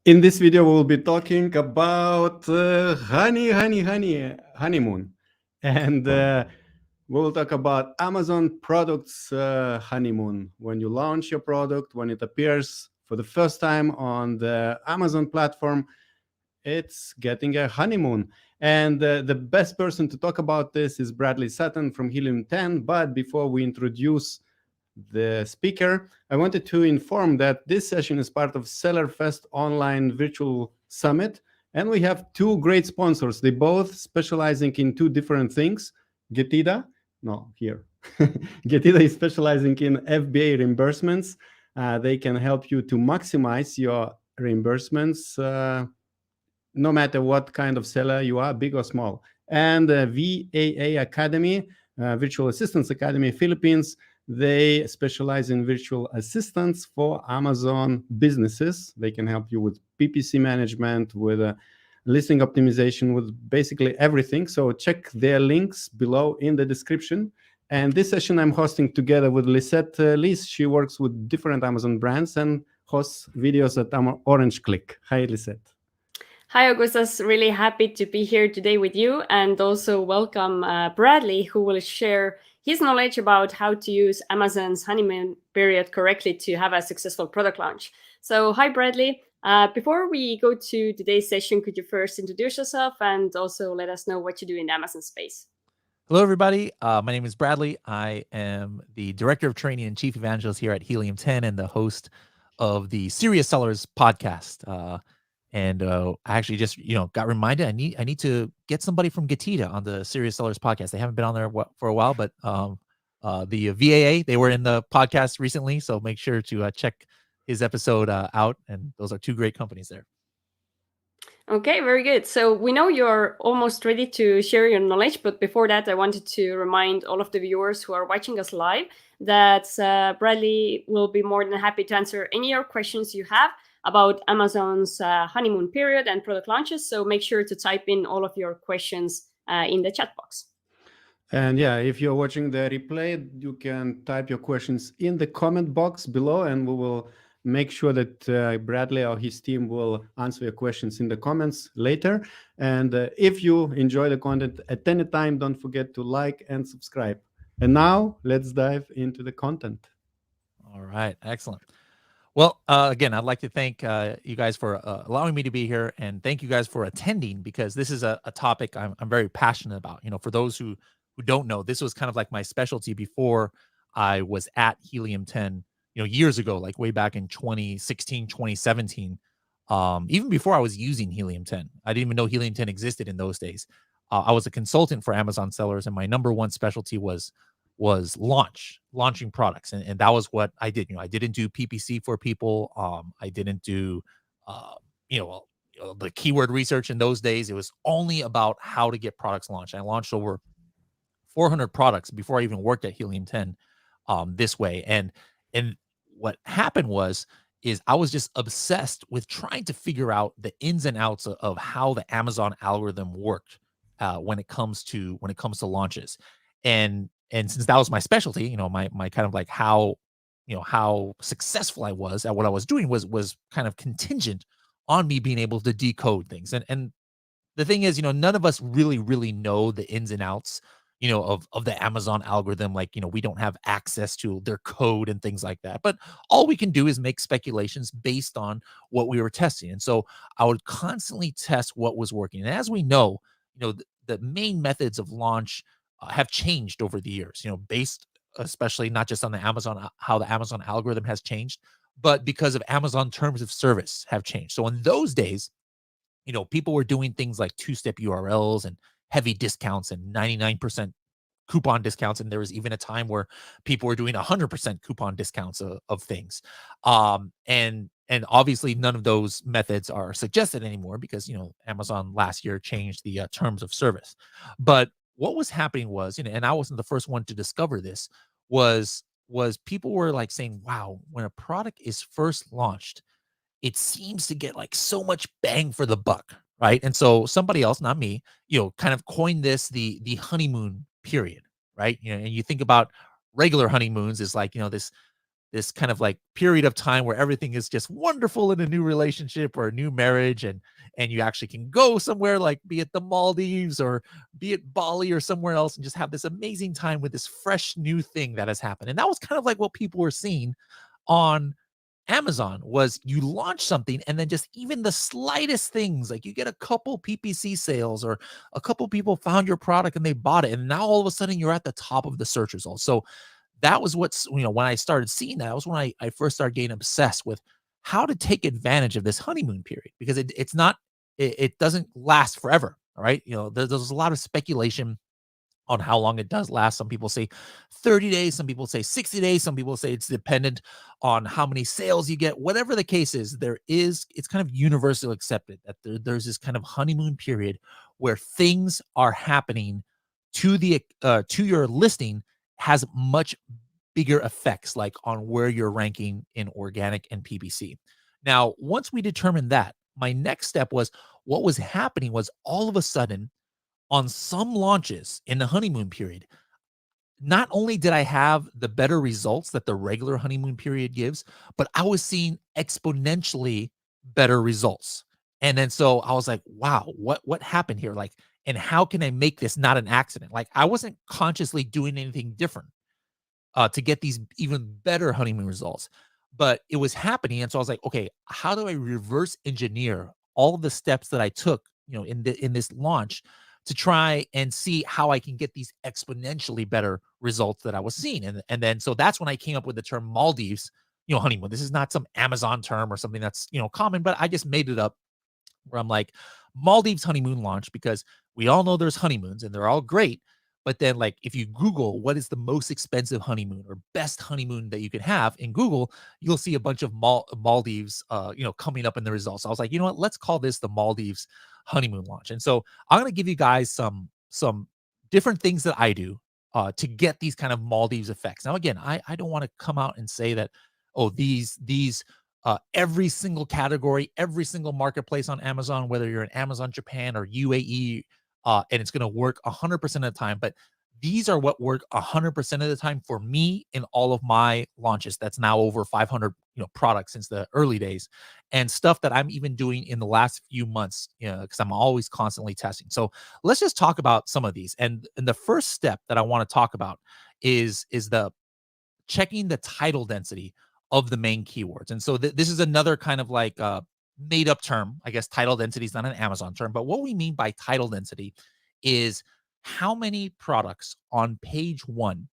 In this video, we'll be talking about honeymoon, and we'll talk about Amazon products honeymoon. When you launch your product, when it appears for the first time on the Amazon platform, it's getting a honeymoon. And the best person to talk about this is Bradley Sutton from Helium 10. But before we introduce the speaker, I wanted to inform that this session is part of SellerFest Online Virtual Summit, and we have two great sponsors. They both specializing in two different things. Getida, no, here. Getida is specializing in FBA reimbursements. They can help you to maximize your reimbursements, no matter what kind of seller you are, big or small. And VAA Academy, Virtual Assistants Academy, Philippines, they specialize in virtual assistants for Amazon businesses. They can help you with PPC management, with listing optimization, with basically everything. So check their links below in the description. And this session I'm hosting together with LISETT. Liz, she works with different Amazon brands and hosts videos at Orange Klik. Hi, LISETT. Hi, Augustas. Really happy to be here today with you, and also welcome Bradley, who will share his knowledge about how to use Amazon's honeymoon period correctly to have a successful product launch. So, hi, Bradley. Before we go to today's session, could you first introduce yourself and also let us know what you do in the Amazon space? Hello, everybody. My name is Bradley. I am the Director of Training and Chief Evangelist here at Helium 10 and the host of the Serious Sellers podcast. I actually just, got reminded I need to get somebody from Getida on the Serious Sellers podcast. They haven't been on there for a while, but the VAA, they were in the podcast recently. So make sure to check his episode out. And those are two great companies there. Okay, very good. So we know you're almost ready to share your knowledge, but before that, I wanted to remind all of the viewers who are watching us live that Bradley will be more than happy to answer any of your questions you have about Amazon's honeymoon period and product launches. So make sure to type in all of your questions in the chat box. And yeah, if you're watching the replay, you can type your questions in the comment box below, and we will make sure that Bradley or his team will answer your questions in the comments later. And if you enjoy the content at any time, don't forget to like and subscribe. And now let's dive into the content. All right, excellent. Well, again, I'd like to thank you guys for allowing me to be here, and thank you guys for attending, because this is a topic I'm very passionate about. For those who don't know, this was kind of like my specialty before I was at Helium 10, years ago, like way back in 2016, 2017, even before I was using Helium 10. I didn't even know Helium 10 existed in those days. I was a consultant for Amazon sellers, and my number one specialty was launching products. And that was what I did. I didn't do PPC for people. I didn't do, the keyword research in those days. It was only about how to get products launched. I launched over 400 products before I even worked at Helium 10 this way. And what happened is I was just obsessed with trying to figure out the ins and outs of how the Amazon algorithm worked when it comes to launches. And since that was my specialty, my kind of like how successful I was at what I was doing was kind of contingent on me being able to decode things. And the thing is, none of us really know the ins and outs, of the Amazon algorithm. Like, we don't have access to their code and things like that. But all we can do is make speculations based on what we were testing. And so I would constantly test what was working. And as we know, the main methods of launch have changed over the years, based especially not just on the Amazon, how the Amazon algorithm has changed, but because of Amazon terms of service have changed. So in those days, people were doing things like two-step URLs and heavy discounts and 99% coupon discounts. And there was even a time where people were doing 100% coupon discounts of things. And obviously none of those methods are suggested anymore because, Amazon last year changed the terms of service. But what was happening was, and I wasn't the first one to discover this, was people were like saying, wow, when a product is first launched, it seems to get like so much bang for the buck, right? And so somebody else, not me, kind of coined this the honeymoon period, right? And you think about regular honeymoons is like, this this kind of like period of time where everything is just wonderful in a new relationship or a new marriage, and you actually can go somewhere, like be it the Maldives or be it Bali or somewhere else, and just have this amazing time with this fresh new thing that has happened. And that was kind of like what people were seeing on Amazon. Was you launch something and then just even the slightest things, like you get a couple PPC sales or a couple people found your product and they bought it, and now all of a sudden you're at the top of the search results. So that was what's, when I started seeing that, was when I first started getting obsessed with how to take advantage of this honeymoon period, because it's not, it doesn't last forever. All right. There's a lot of speculation on how long it does last. Some people say 30 days, some people say 60 days, some people say it's dependent on how many sales you get. Whatever the case is, it's kind of universally accepted that there's this kind of honeymoon period where things are happening to your listing, has much bigger effects, like on where you're ranking in organic and PPC. Now, once we determined that, my next step was, what was happening was, all of a sudden, on some launches in the honeymoon period, not only did I have the better results that the regular honeymoon period gives, but I was seeing exponentially better results. And then so I was like, wow, what happened here? Like, and how can I make this not an accident? Like, I wasn't consciously doing anything different to get these even better honeymoon results, but it was happening. And so I was like, okay, how do I reverse engineer all of the steps that I took, in this launch, to try and see how I can get these exponentially better results that I was seeing? And then, so that's when I came up with the term Maldives, honeymoon. This is not some Amazon term or something that's, common, but I just made it up, where I'm like, Maldives honeymoon launch, because we all know there's honeymoons and they're all great. But then, like, if you Google what is the most expensive honeymoon or best honeymoon that you can have in Google, you'll see a bunch of Maldives, coming up in the results. So I was like, you know what? Let's call this the Maldives honeymoon launch. And so I'm going to give you guys some different things that I do to get these kind of Maldives effects. Now, again, I don't want to come out and say that, oh, these every single category, every single marketplace on Amazon, whether you're in Amazon Japan or UAE, and it's going to work 100% of the time. But these are what work 100% of the time for me in all of my launches. That's now over 500 products since the early days, and stuff that I'm even doing in the last few months, because I'm always constantly testing. So let's just talk about some of these. And the first step that I want to talk about is the checking the title density of the main keywords. And so this is another kind of like made up term. I guess title density is not an Amazon term, but what we mean by title density is how many products on page 1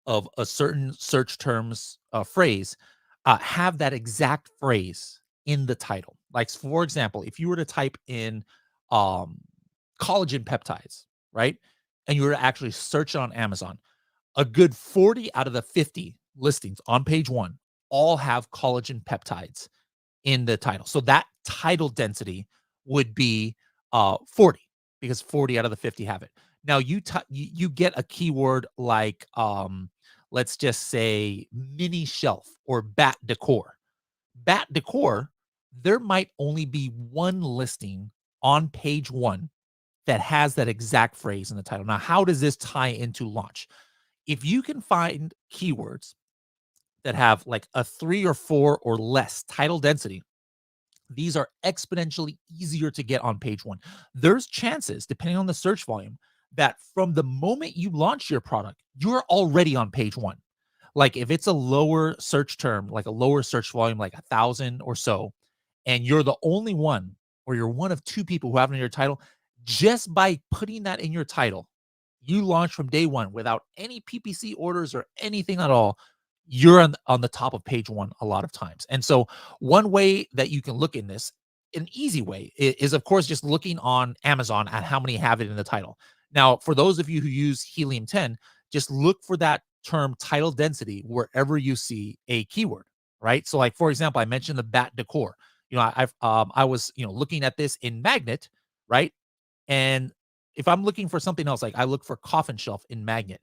of a certain search terms phrase have that exact phrase in the title. Like, for example, if you were to type in collagen peptides, right? And you were to actually search on Amazon, a good 40 out of the 50 listings on page 1 all have collagen peptides in the title. So that title density would be 40, because 40 out of the 50 have it. Now you get a keyword like let's just say mini shelf or bat decor. Bat decor, there might only be one listing on page 1 that has that exact phrase in the title. Now, how does this tie into launch? If you can find keywords that have like a 3 or 4 or less title density, these are exponentially easier to get on page 1. There's chances, depending on the search volume, that from the moment you launch your product, you're already on page 1. Like, if it's a lower search term, like a lower search volume, like 1,000 or so, and you're the only one, or you're one of 2 people who have it in your title, just by putting that in your title, you launch from day 1 without any PPC orders or anything at all, you're on the top of page 1 a lot of times. And so one way that you can look in this, an easy way, is of course just looking on Amazon at how many have it in the title. Now, for those of you who use Helium 10, just look for that term title density wherever you see a keyword, right? So, like, for example, I mentioned the bat decor. I was looking at this in Magnet, right? And if I'm looking for something else, like I look for coffin shelf in Magnet,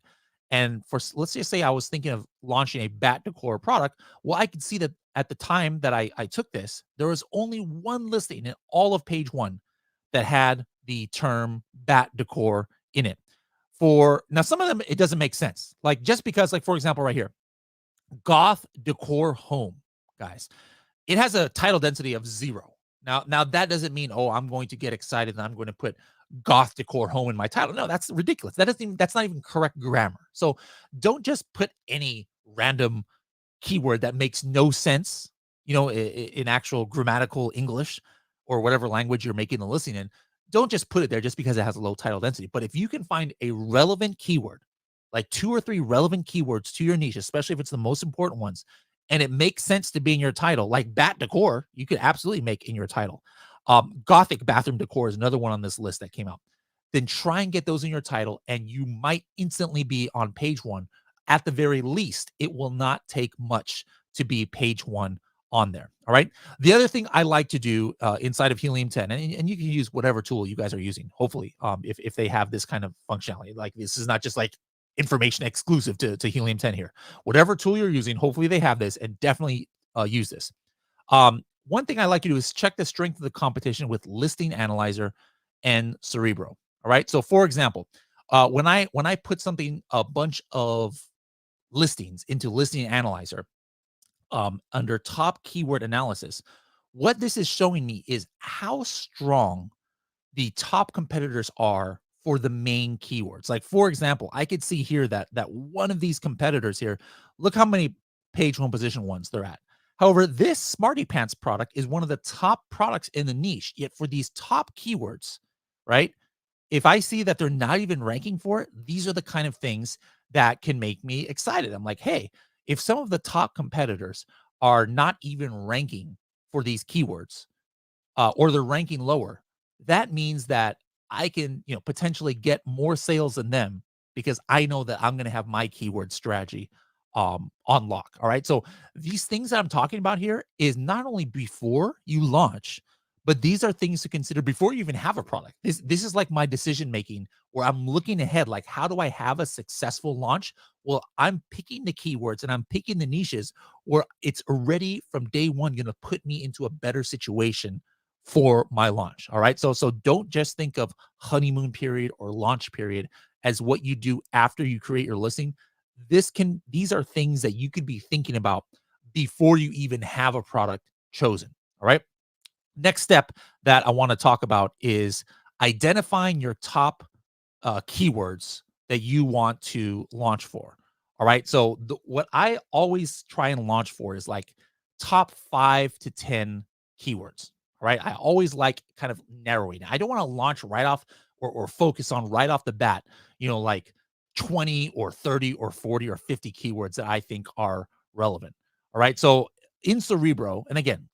and let's just say I was thinking of launching a bat decor product. Well, I could see that at the time that I took this, there was only one listing in all of page 1 that had the term bat decor in it. Now, some of them, it doesn't make sense. Like, just because, like, for example, right here, Goth decor home, guys. It has a title density of 0. Now that doesn't mean, oh, I'm going to get excited and I'm going to put goth decor home in my title. No, that's ridiculous. That's not even correct grammar. So don't just put any random keyword that makes no sense, in actual grammatical English or whatever language you're making the listing in. Don't just put it there just because it has a low title density. But if you can find a relevant keyword, like 2 or 3 relevant keywords to your niche, especially if it's the most important ones, and it makes sense to be in your title, like bat decor, you could absolutely make in your title. Gothic bathroom decor is another one on this list that came out. Then try and get those in your title, and you might instantly be on page 1. At the very least, it will not take much to be page 1 on there. All right. The other thing I like to do inside of Helium 10, and you can use whatever tool you guys are using, hopefully, if they have this kind of functionality. Like, this is not just like information exclusive to Helium 10 here. Whatever tool you're using, hopefully they have this, and definitely use this. One thing I like to do is check the strength of the competition with Listing Analyzer and Cerebro. All right. So for example, when I put a bunch of listings into Listing Analyzer under top keyword analysis, what this is showing me is how strong the top competitors are for the main keywords. Like, for example, I could see here that one of these competitors here, look how many page 1 position ones they're at. However, this Smarty Pants product is one of the top products in the niche. Yet for these top keywords, right? If I see that they're not even ranking for it, these are the kind of things that can make me excited. I'm like, hey, if some of the top competitors are not even ranking for these keywords, or they're ranking lower, that means that I can, potentially get more sales than them, because I know that I'm going to have my keyword strategy on lock. All right. So these things that I'm talking about here is not only before you launch, but these are things to consider before you even have a product. This is like my decision making, where I'm looking ahead, like, how do I have a successful launch? Well, I'm picking the keywords and I'm picking the niches where it's already from day 1 going to put me into a better situation for my launch. All right. So don't just think of honeymoon period or launch period as what you do after you create your listing. These are things that you could be thinking about before you even have a product chosen. All right. Next step that I want to talk about is identifying your top keywords that you want to launch for. All right. So what I always try and launch for is like top 5 to 10 keywords. All right. I always like kind of narrowing. I don't want to launch right off or focus on right off the bat, like 20 or 30 or 40 or 50 keywords that I think are relevant. All right. So in Cerebro, and again,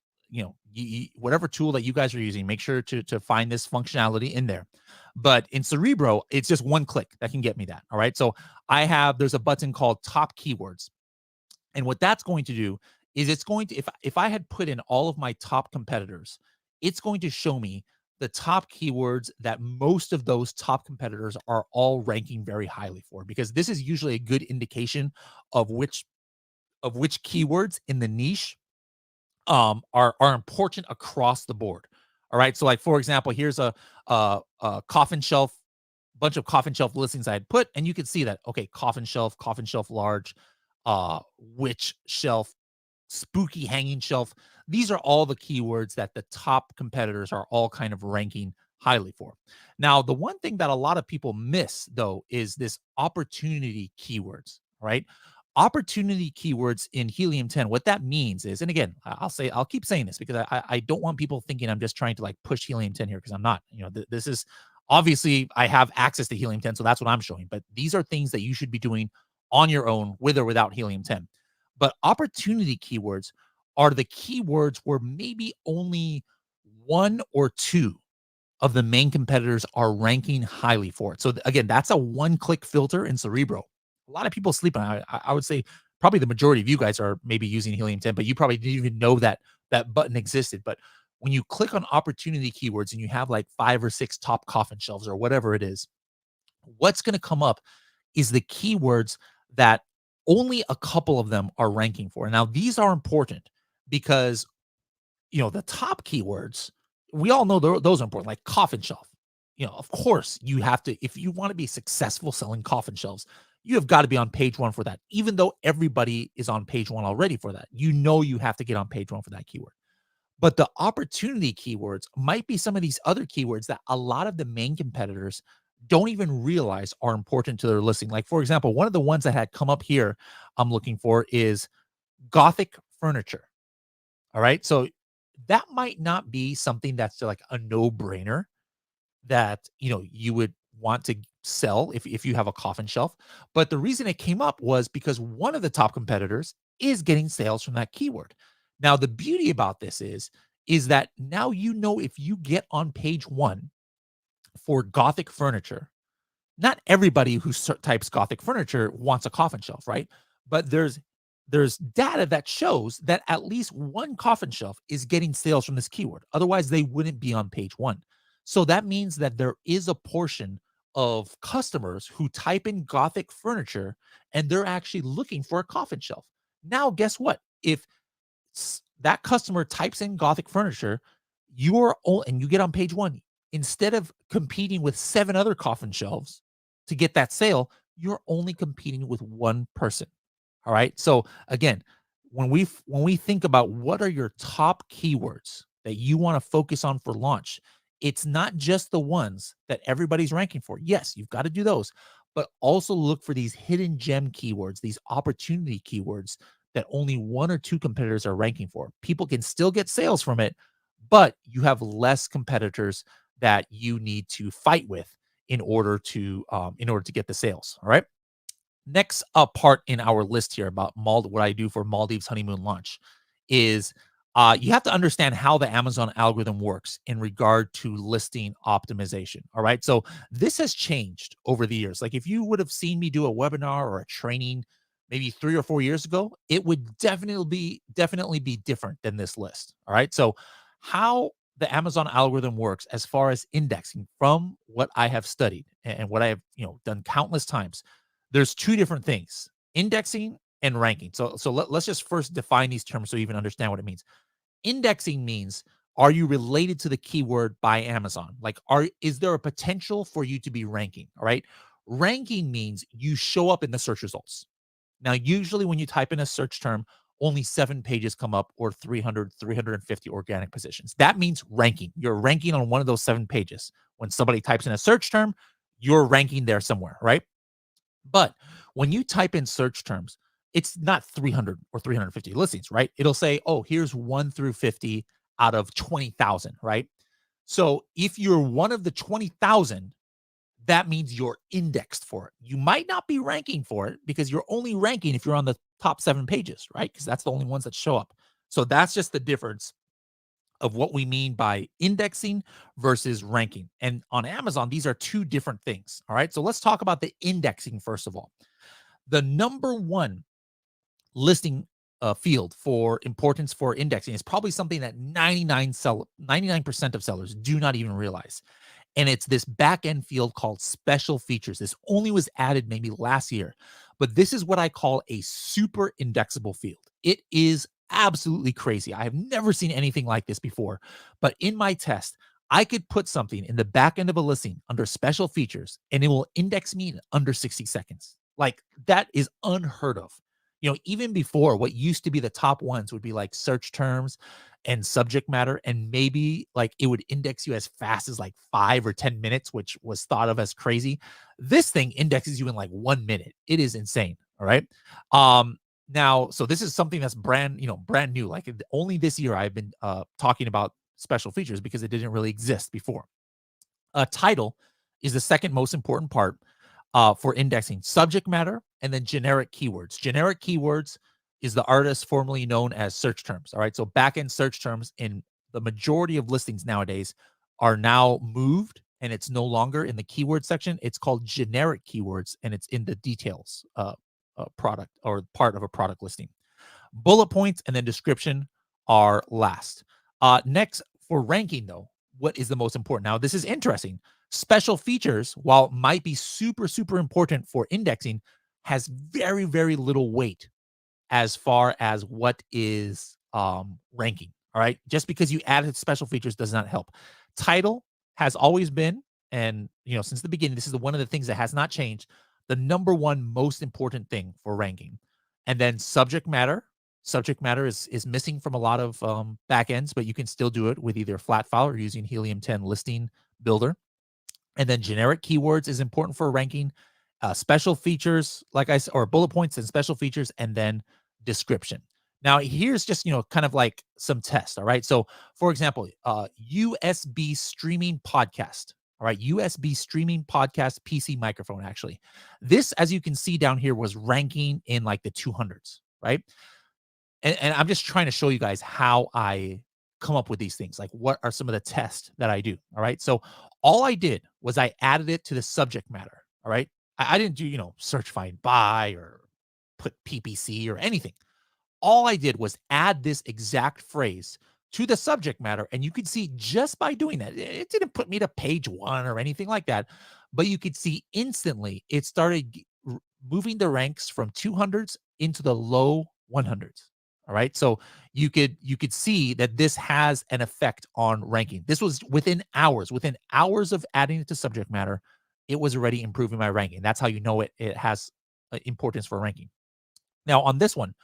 whatever tool that you guys are using, make sure to find this functionality in there. But in Cerebro, it's just one click that can get me that. All right. So there's a button called top keywords. And what that's going to do is it's going to, if I had put in all of my top competitors, it's going to show me the top keywords that most of those top competitors are all ranking very highly for, because this is usually a good indication of which keywords in the niche are important across the board. All right. So, like, for example, here's a coffin shelf, bunch of coffin shelf listings I had put, and you can see that, okay, coffin shelf large, witch shelf, spooky hanging shelf. These are all the keywords that the top competitors are all kind of ranking highly for. Now, the one thing that a lot of people miss, though, is this opportunity keywords, right? Opportunity keywords in Helium 10, what that means is, and again, I'll keep saying this because I don't want people thinking I'm just trying to like push Helium 10 here, because I'm not. This is obviously, I have access to Helium 10, so that's what I'm showing. But these are things that you should be doing on your own, with or without Helium 10. But opportunity keywords are the keywords where maybe only 1 or 2 of the main competitors are ranking highly for it. So again, that's a one-click filter in Cerebro. A lot of people sleep on it. I would say probably the majority of you guys are maybe using Helium 10, but you probably didn't even know that button existed. But when you click on opportunity keywords and you have like 5 or 6 top coffin shelves or whatever it is, what's going to come up is the keywords that only a couple of them are ranking for. Now, these are important because, the top keywords, we all know those are important, like coffin shelf. Of course, you have to, if you want to be successful selling coffin shelves, you have got to be on page 1 for that. Even though everybody is on page 1 already for that, you have to get on page 1 for that keyword. But the opportunity keywords might be some of these other keywords that a lot of the main competitors don't even realize are important to their listing. Like, for example, one of the ones that had come up here I'm looking for is Gothic furniture. All right. So that might not be something that's like a no-brainer that, you would want to sell if you have a coffin shelf. But the reason it came up was because one of the top competitors is getting sales from that keyword. Now, the beauty about this is that now if you get on page 1 for Gothic furniture, not everybody who types Gothic furniture wants a coffin shelf, right? But there's data that shows that at least one coffin shelf is getting sales from this keyword. Otherwise, they wouldn't be on page 1. So that means that there is a portion of customers who type in Gothic furniture and they're actually looking for a coffin shelf. Now, guess what? If that customer types in Gothic furniture, and you get on page 1, instead of competing with 7 other coffin shelves to get that sale, you're only competing with one person. All right. So again, when we think about what are your top keywords that you want to focus on for launch, it's not just the ones that everybody's ranking for. Yes, you've got to do those, but also look for these hidden gem keywords, these opportunity keywords that only 1 or 2 competitors are ranking for. People can still get sales from it, but you have less competitors that you need to fight with in order to get the sales. All right. Next part in our list here about what I do for Maldives Honeymoon Launch is you have to understand how the Amazon algorithm works in regard to listing optimization. All right. So this has changed over the years. Like if you would have seen me do a webinar or a training maybe 3 or 4 years ago, it would definitely be different than this list. All right. So how the Amazon algorithm works as far as indexing, from what I have studied and what I have done countless times, there's 2 different things: indexing and ranking. So let's just first define these terms so you even understand what it means. Indexing means, are you related to the keyword by Amazon? Like, is there a potential for you to be ranking? All right. Ranking means you show up in the search results. Now, usually when you type in a search term, only 7 pages come up, or 350 organic positions. That means ranking. You're ranking on one of those 7 pages. When somebody types in a search term, you're ranking there somewhere, right? But when you type in search terms, it's not 300 or 350 listings, right? It'll say, oh, here's 1 through 50 out of 20,000, right? So if you're one of the 20,000, that means you're indexed for it. You might not be ranking for it because you're only ranking if you're on the top 7 pages, right? Because that's the only ones that show up. So that's just the difference of what we mean by indexing versus ranking. And on Amazon, these are 2 different things. All right. So let's talk about the indexing first of all. The number 1 listing field for importance for indexing is probably something that 99% of sellers do not even realize. And it's this back end field called special features. This only was added maybe last year, but this is what I call a super indexable field. It is absolutely crazy. I have never seen anything like this before, but in my test, I could put something in the back end of a listing under special features and it will index me in under 60 seconds. Like, that is unheard of. Even before, what used to be the top ones would be like search terms and subject matter, and maybe like it would index you as fast as like 5 or 10 minutes, which was thought of as crazy. This thing indexes you in like 1 minute. It is insane. All right. Now, so this is something that's brand new. Like, only this year I've been talking about special features because it didn't really exist before. Title is the second most important part for indexing. Subject matter, and then generic keywords. Generic keywords is the artist formerly known as search terms. All right. So back-end search terms in the majority of listings nowadays are now moved, and it's no longer in the keyword section. It's called generic keywords, and it's in the details product or part of a product listing. Bullet points and then description are last. Next, for ranking though, what is the most important? Now, this is interesting. Special features, while it might be super, super important for indexing, has very, very little weight as far as what is ranking. All right. Just because you added special features does not help. Title has always been, and since the beginning, this is one of the things that has not changed. the number one most important thing for ranking. And then subject matter. Subject matter is missing from a lot of backends, but you can still do it with either flat file or using Helium 10 listing builder. And then generic keywords is important for ranking. Special features, like I said, or bullet points and special features, and then description. Now, here's just, kind of like some tests. All right. So, for example, USB streaming podcast. All right. USB streaming podcast PC microphone, actually. This, as you can see down here, was ranking in like the 200s. Right. And I'm just trying to show you guys how I come up with these things. Like, what are some of the tests that I do? All right. So, all I did was I added it to the subject matter. All right. I didn't do, search, find, buy, or put PPC or anything. All I did was add this exact phrase to the subject matter. And you could see just by doing that, it didn't put me to page 1 or anything like that. But you could see instantly it started moving the ranks from 200s into the low 100s. All right. So you could see that this has an effect on ranking. This was within hours of adding it to subject matter. It was already improving my ranking. That's how you know it has importance for ranking. Now on this one,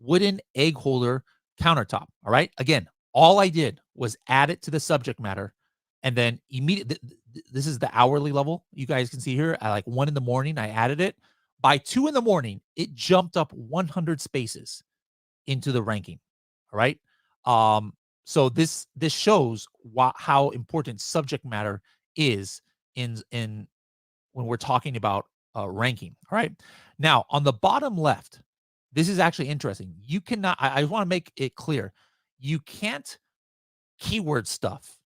wooden egg holder countertop. All right. Again, all I did was add it to the subject matter, and then immediately, this is the hourly level. You guys can see here at like 1 in the morning, I added it. By 2 in the morning, it jumped up 100 spaces into the ranking. All right. So this shows how important subject matter is in when we're talking about ranking. All right. Now on the bottom left, this is actually interesting. You cannot, I want to make it clear, you can't keyword stuff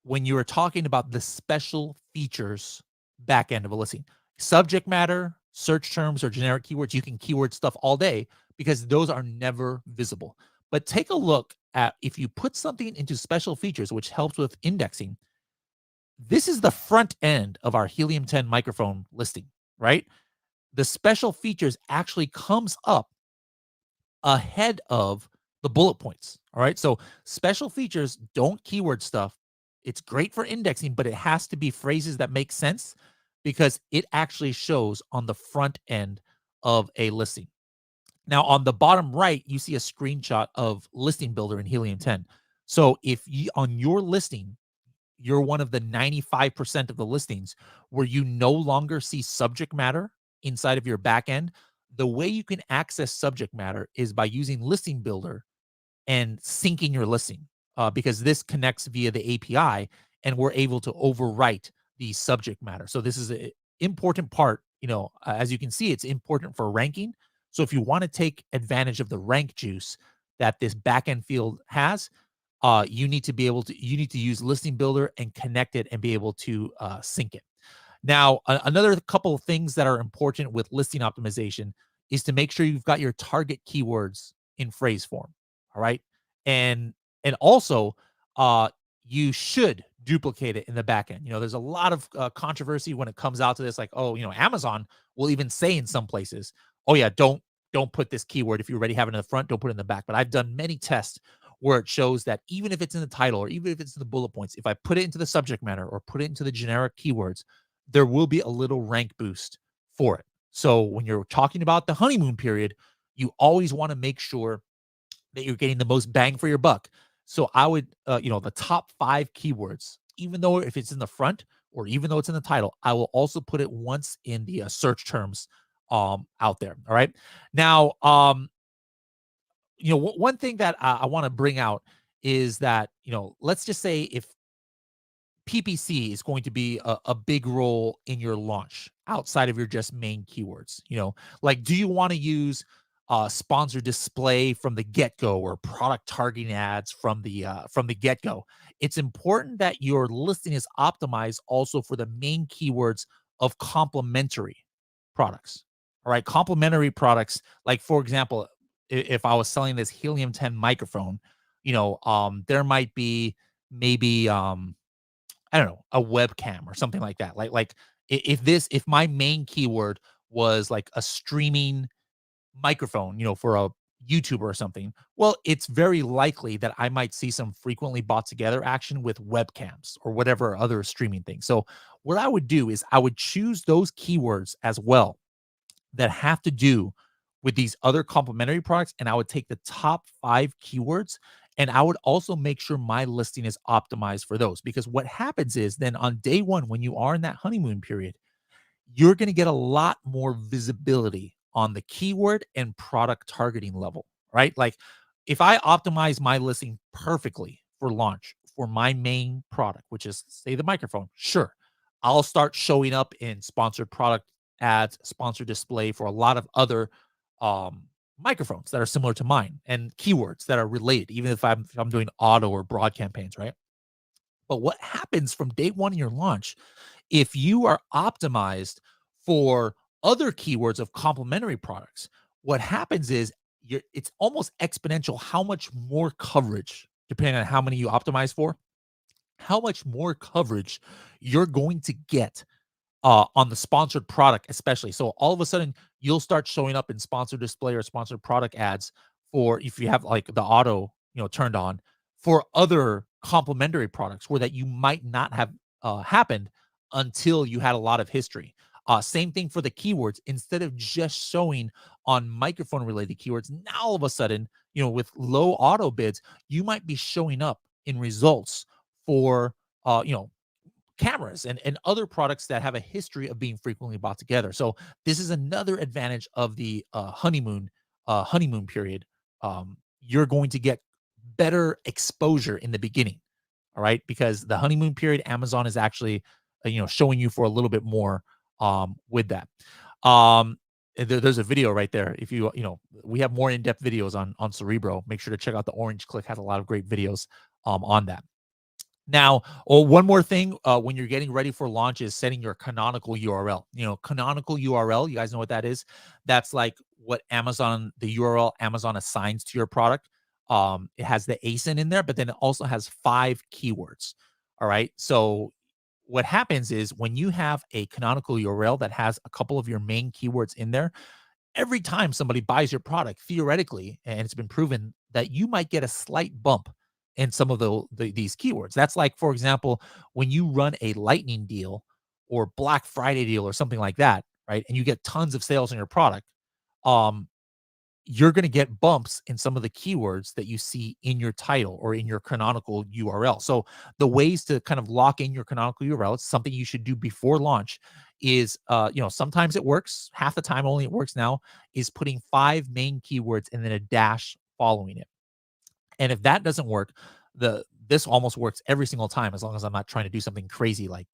when you are talking about the special features back end of a listing. Subject matter, search terms, or generic keywords, you can keyword stuff all day because those are never visible. But take a look at if you put something into special features, which helps with indexing. This is the front end of our Helium 10 microphone listing, right? The special features actually comes up ahead of the bullet points. All right. So special features don't keyword stuff. It's great for indexing, but it has to be phrases that make sense because it actually shows on the front end of a listing. Now on the bottom right, you see a screenshot of listing builder in Helium 10. So if you on your listing, you're one of the 95% of the listings where you no longer see subject matter inside of your back end, the way you can access subject matter is by using listing builder and syncing your listing because this connects via the API and we're able to overwrite the subject matter. So this is an important part, as you can see, it's important for ranking. So if you want to take advantage of the rank juice that this backend field has, you need to use listing builder and connect it and be able to sync it. Now, another couple of things that are important with listing optimization is to make sure you've got your target keywords in phrase form. All right. And also, you should duplicate it in the back end. There's a lot of controversy when it comes out to this, like, Amazon will even say in some places, oh yeah, don't put this keyword. If you already have it in the front, don't put it in the back. But I've done many tests where it shows that even if it's in the title or even if it's in the bullet points, if I put it into the subject matter or put it into the generic keywords, there will be a little rank boost for it. So when you're talking about the honeymoon period, you always want to make sure that you're getting the most bang for your buck. So I would, the top 5 keywords, even though if it's in the front or even though it's in the title, I will also put it once in the search terms out there. All right. Now, one thing that I want to bring out is that, let's just say if PPC is going to be a big role in your launch outside of your just main keywords, like, do you want to use sponsored display from the get-go or product targeting ads from the get-go? It's important that your listing is optimized also for the main keywords of complementary products. All right. Complementary products, like, for example, if I was selling this Helium 10 microphone, there might be maybe, I don't know, a webcam or something like that. Like if my main keyword was like a streaming microphone, for a YouTuber or something, well, it's very likely that I might see some frequently bought together action with webcams or whatever other streaming thing. So what I would do is I would choose those keywords as well that have to do with these other complementary products, and I would take the top 5 keywords, and I would also make sure my listing is optimized for those. Because what happens is then on day 1, when you are in that honeymoon period, you're going to get a lot more visibility on the keyword and product targeting level, right? Like if I optimize my listing perfectly for launch for my main product, which is say the microphone, sure, I'll start showing up in sponsored product ads, sponsored display for a lot of other um, microphones that are similar to mine and keywords that are related, even if I'm doing auto or broad campaigns, right? But what happens from day 1 in your launch, if you are optimized for other keywords of complementary products, what happens is it's almost exponential how much more coverage, depending on how many you optimize for, how much more coverage you're going to get on the sponsored product, especially. So all of a sudden, you'll start showing up in sponsored display or sponsored product ads for if you have like the auto, turned on for other complementary products where that you might not have happened until you had a lot of history. Same thing for the keywords. Instead of just showing on microphone related keywords, now all of a sudden, with low auto bids, you might be showing up in results for, cameras and other products that have a history of being frequently bought together. So this is another advantage of the honeymoon period. You're going to get better exposure in the beginning. All right, because the honeymoon period, Amazon is actually showing you for a little bit more with that. There's a video right there. If we have more in-depth videos on Cerebro. Make sure to check out the Orange Klik, has a lot of great videos on that. Now, one more thing, when you're getting ready for launch is setting your canonical URL. Canonical URL, you guys know what that is? That's like what the URL Amazon assigns to your product. It has the ASIN in there, but then it also has 5 keywords. All right. So what happens is when you have a canonical URL that has a couple of your main keywords in there, every time somebody buys your product, theoretically, and it's been proven that you might get a slight bump in some of these keywords. That's like, for example, when you run a lightning deal or Black Friday deal or something like that, right? And you get tons of sales on your product, you're going to get bumps in some of the keywords that you see in your title or in your canonical URL. So the ways to kind of lock in your canonical URL, it's something you should do before launch, is sometimes it works, half the time only it works now, is putting 5 main keywords and then a dash following it. And if that doesn't work, this almost works every single time, as long as I'm not trying to do something crazy like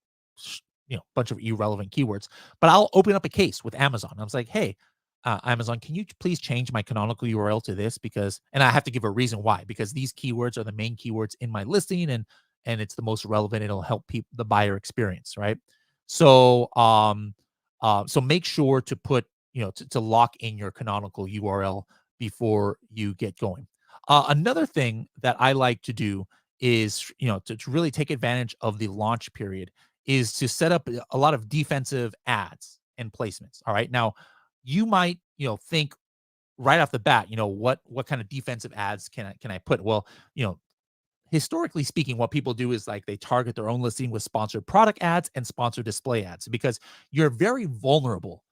a bunch of irrelevant keywords. But I'll open up a case with Amazon. I was like, hey, Amazon, can you please change my canonical URL to this? And I have to give a reason why, because these keywords are the main keywords in my listing, and it's the most relevant. It'll help the buyer experience, right? So, so make sure to put, to lock in your canonical URL before you get going. Another thing that I like to do is, to really take advantage of the launch period, is to set up a lot of defensive ads and placements. All right. Now, you might, think right off the bat, what kind of defensive ads can I put? Well, historically speaking, what people do is like they target their own listing with sponsored product ads and sponsored display ads, because you're very vulnerable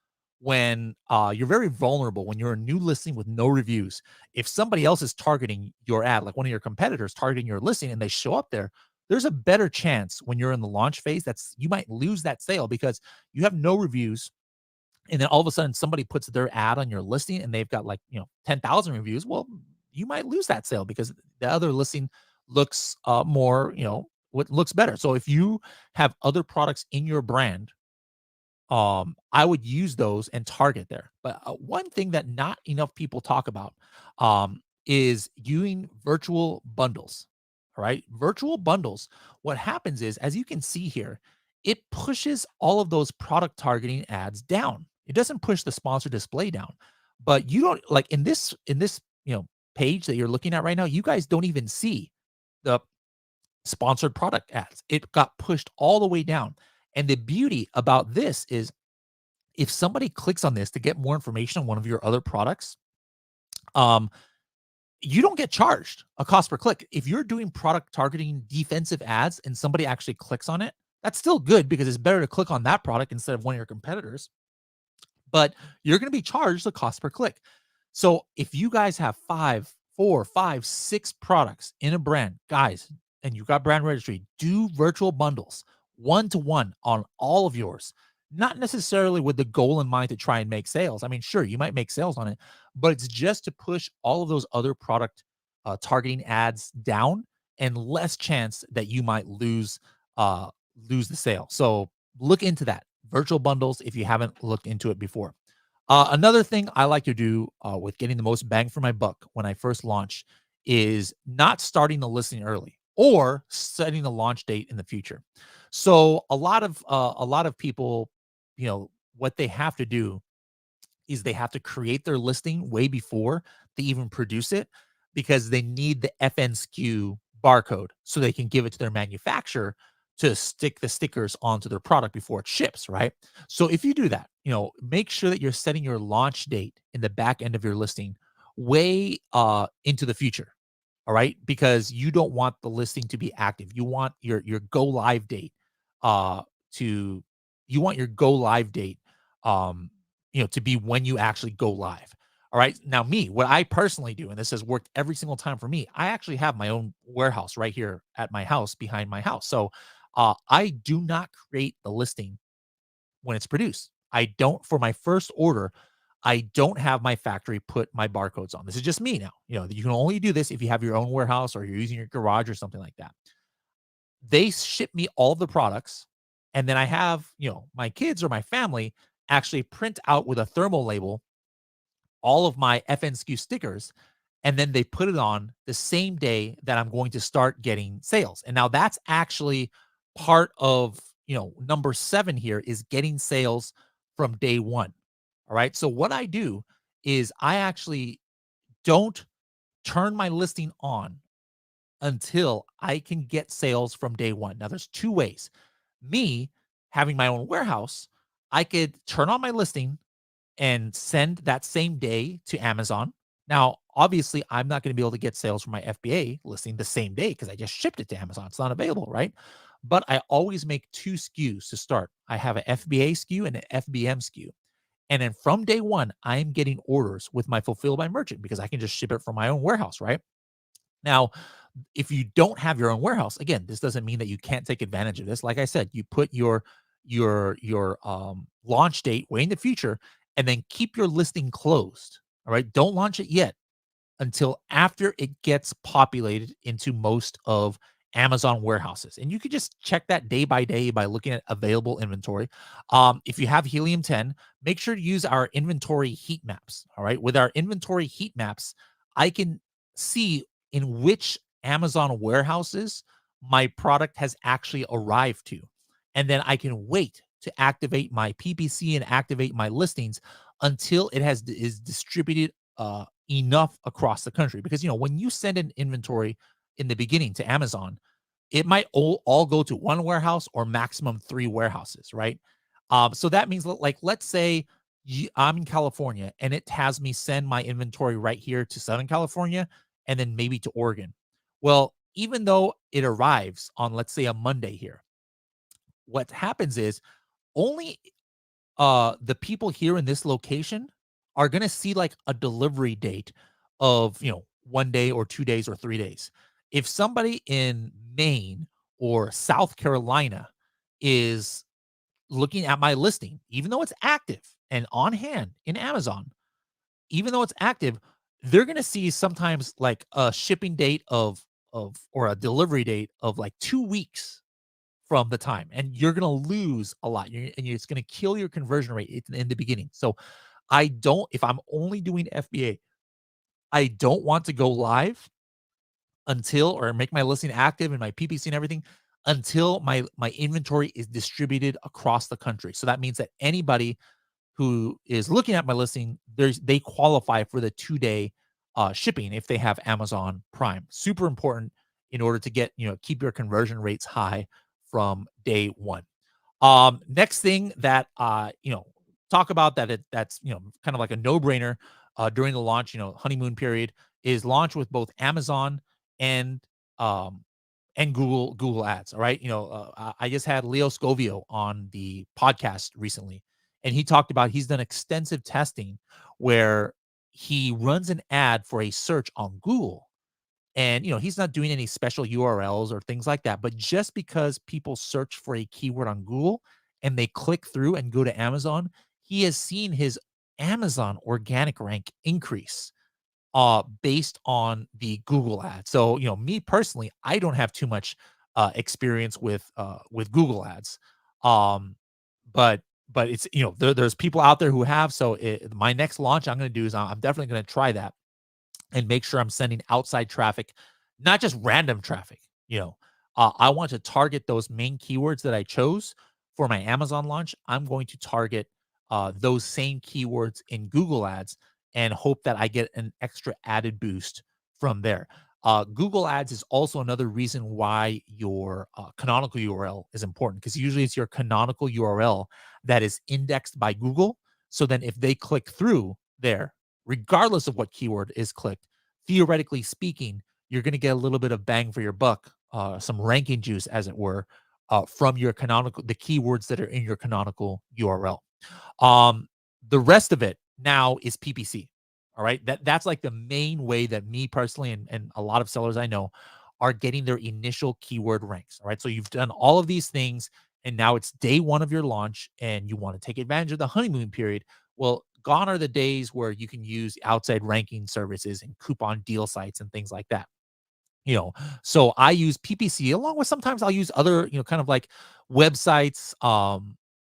when you're a new listing with no reviews. If somebody else is targeting your ad, like one of your competitors targeting your listing, and they show up there's a better chance when you're in the launch phase you might lose that sale because you have no reviews. And then all of a sudden somebody puts their ad on your listing and they've got 10,000 reviews. Well, you might lose that sale because the other listing looks more, what looks better. So if you have other products in your brand, I would use those and target there. But one thing that not enough people talk about is using virtual bundles. All right. Virtual bundles. What happens is, as you can see here, it pushes all of those product targeting ads down. It doesn't push the sponsored display down. But you don't, like in this page that you're looking at right now, you guys don't even see the sponsored product ads. It got pushed all the way down. And the beauty about this is, if somebody clicks on this to get more information on one of your other products, you don't get charged a cost per click. If you're doing product targeting defensive ads and somebody actually clicks on it, That's still good because it's better to click on that product instead of one of your competitors. But you're going to be charged the cost per click. So if you guys have 5, 4, 5, 6 products in a brand, guys, and you got brand registry, do virtual bundles 1-to-1 on all of yours. Not necessarily with the goal in mind to try and make sales. I mean, sure, you might make sales on it, but it's just to push all of those other product targeting ads down, and less chance that you might lose the sale. So look into that virtual bundles if you haven't looked into it before. Another thing I like to do with getting the most bang for my buck when I first launch is not starting the listing early or setting the launch date in the future. So a lot of people, what they have to do is they have to create their listing way before they even produce it, because they need the FNSKU barcode so they can give it to their manufacturer to stick the stickers onto their product before it ships, right? So if you do that, make sure that you're setting your launch date in the back end of your listing way into the future. All right, because you don't want the listing to be active. You want your go live date to you want your go live date to be when you actually go live. All right. Now, what I personally do, and this has worked every single time for me, I actually have my own warehouse right here at my house, behind my house. So I do not create the listing when it's produced. I don't, for my first order, I don't have my factory put my barcodes on. This is just me now. You can only do this if you have your own warehouse or you're using your garage or something like that. They ship me all the products, and then I have, my kids or my family actually print out with a thermal label all of my FNSKU stickers, and then they put it on the same day that I'm going to start getting sales. And now that's actually part of, number 7 here is getting sales from day 1. All right. So what I do is I actually don't turn my listing on until I can get sales from day 1. Now there's 2 ways. Me having my own warehouse, I could turn on my listing and send that same day to Amazon. Now, obviously, I'm not going to be able to get sales from my FBA listing the same day because I just shipped it to Amazon. It's not available, right? But I always make 2 SKUs to start. I have an FBA SKU and an FBM SKU. And then from day 1, I'm getting orders with my Fulfill by Merchant because I can just ship it from my own warehouse, right? Now, if you don't have your own warehouse, again, this doesn't mean that you can't take advantage of this. Like I said, you put your launch date way in the future, and then keep your listing closed. All right, don't launch it yet until after it gets populated into most of Amazon warehouses. And you can just check that day by day by looking at available inventory. If you have Helium 10, make sure to use our inventory heat maps. All right, with our inventory heat maps, I can see in which Amazon warehouses my product has actually arrived to. And then I can wait to activate my PPC and activate my listings until it is distributed enough across the country. Because, when you send an inventory in the beginning to Amazon, it might all go to one warehouse or maximum 3 warehouses, right? So that means, like, let's say I'm in California and it has me send my inventory right here to Southern California and then maybe to Oregon. Well, even though it arrives on, let's say, a Monday here, what happens is only the people here in this location are going to see like a delivery date of, 1 day or 2 days or 3 days. If somebody in Maine or South Carolina is looking at my listing, even though it's active and on hand in Amazon, even though it's active, they're going to see sometimes like a shipping date or a delivery date of like 2 weeks from the time, and you're going to lose a lot. It's going to kill your conversion rate in the beginning. So if I'm only doing FBA, I don't want to go live until, or make my listing active and my PPC and everything until my inventory is distributed across the country. So that means that anybody who is looking at my listing, they qualify for the 2-day shipping if they have Amazon Prime. Super important in order to get, keep your conversion rates high from day 1. Next thing that talk about that's kind of like a no-brainer during the launch, honeymoon period, is launch with both Amazon and and Google Ads. All right, I just had Leo Scovio on the podcast recently, and he talked about he's done extensive testing where he runs an ad for a search on Google, and he's not doing any special URLs or things like that, but just because people search for a keyword on Google and they click through and go to Amazon, he has seen his Amazon organic rank increase based on the Google ad. So, me personally, I don't have too much experience with Google ads. Um, but it's, there's people out there who have. So my next launch I'm going to do is I'm definitely going to try that and make sure I'm sending outside traffic, not just random traffic. I want to target those main keywords that I chose for my Amazon launch. I'm going to target those same keywords in Google ads and hope that I get an extra added boost from there. Google ads is also another reason why your canonical URL is important, because usually it's your canonical URL that is indexed by Google. So then if they click through there, regardless of what keyword is clicked, theoretically speaking, you're going to get a little bit of bang for your buck, some ranking juice, as it were, from your canonical, the keywords that are in your canonical URL. The rest of it now is PPC. All right. That's like the main way that me personally and a lot of sellers I know are getting their initial keyword ranks. All right. So you've done all of these things and now it's day one of your launch and you want to take advantage of the honeymoon period. Well, gone are the days where you can use outside ranking services and coupon deal sites and things like that. So I use PPC along with, sometimes I'll use other, kind of like websites,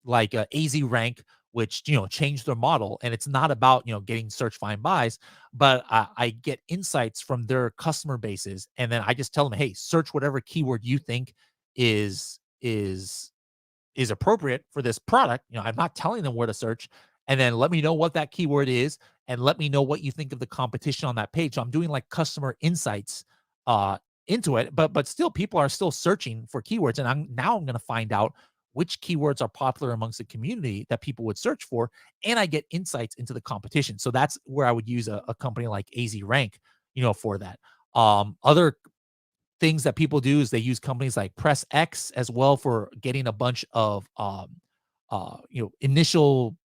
like AZ Rank, which, changed their model. And it's not about, getting search find buys, but I get insights from their customer bases. And then I just tell them, hey, search whatever keyword you think is appropriate for this product. I'm not telling them where to search. And then let me know what that keyword is and let me know what you think of the competition on that page. So I'm doing like customer insights into it, but still people are still searching for keywords. And I'm going to find out which keywords are popular amongst the community that people would search for. And I get insights into the competition. So that's where I would use a company like AZ Rank, for that. Other things that people do is they use companies like Press X as well for getting a bunch of initial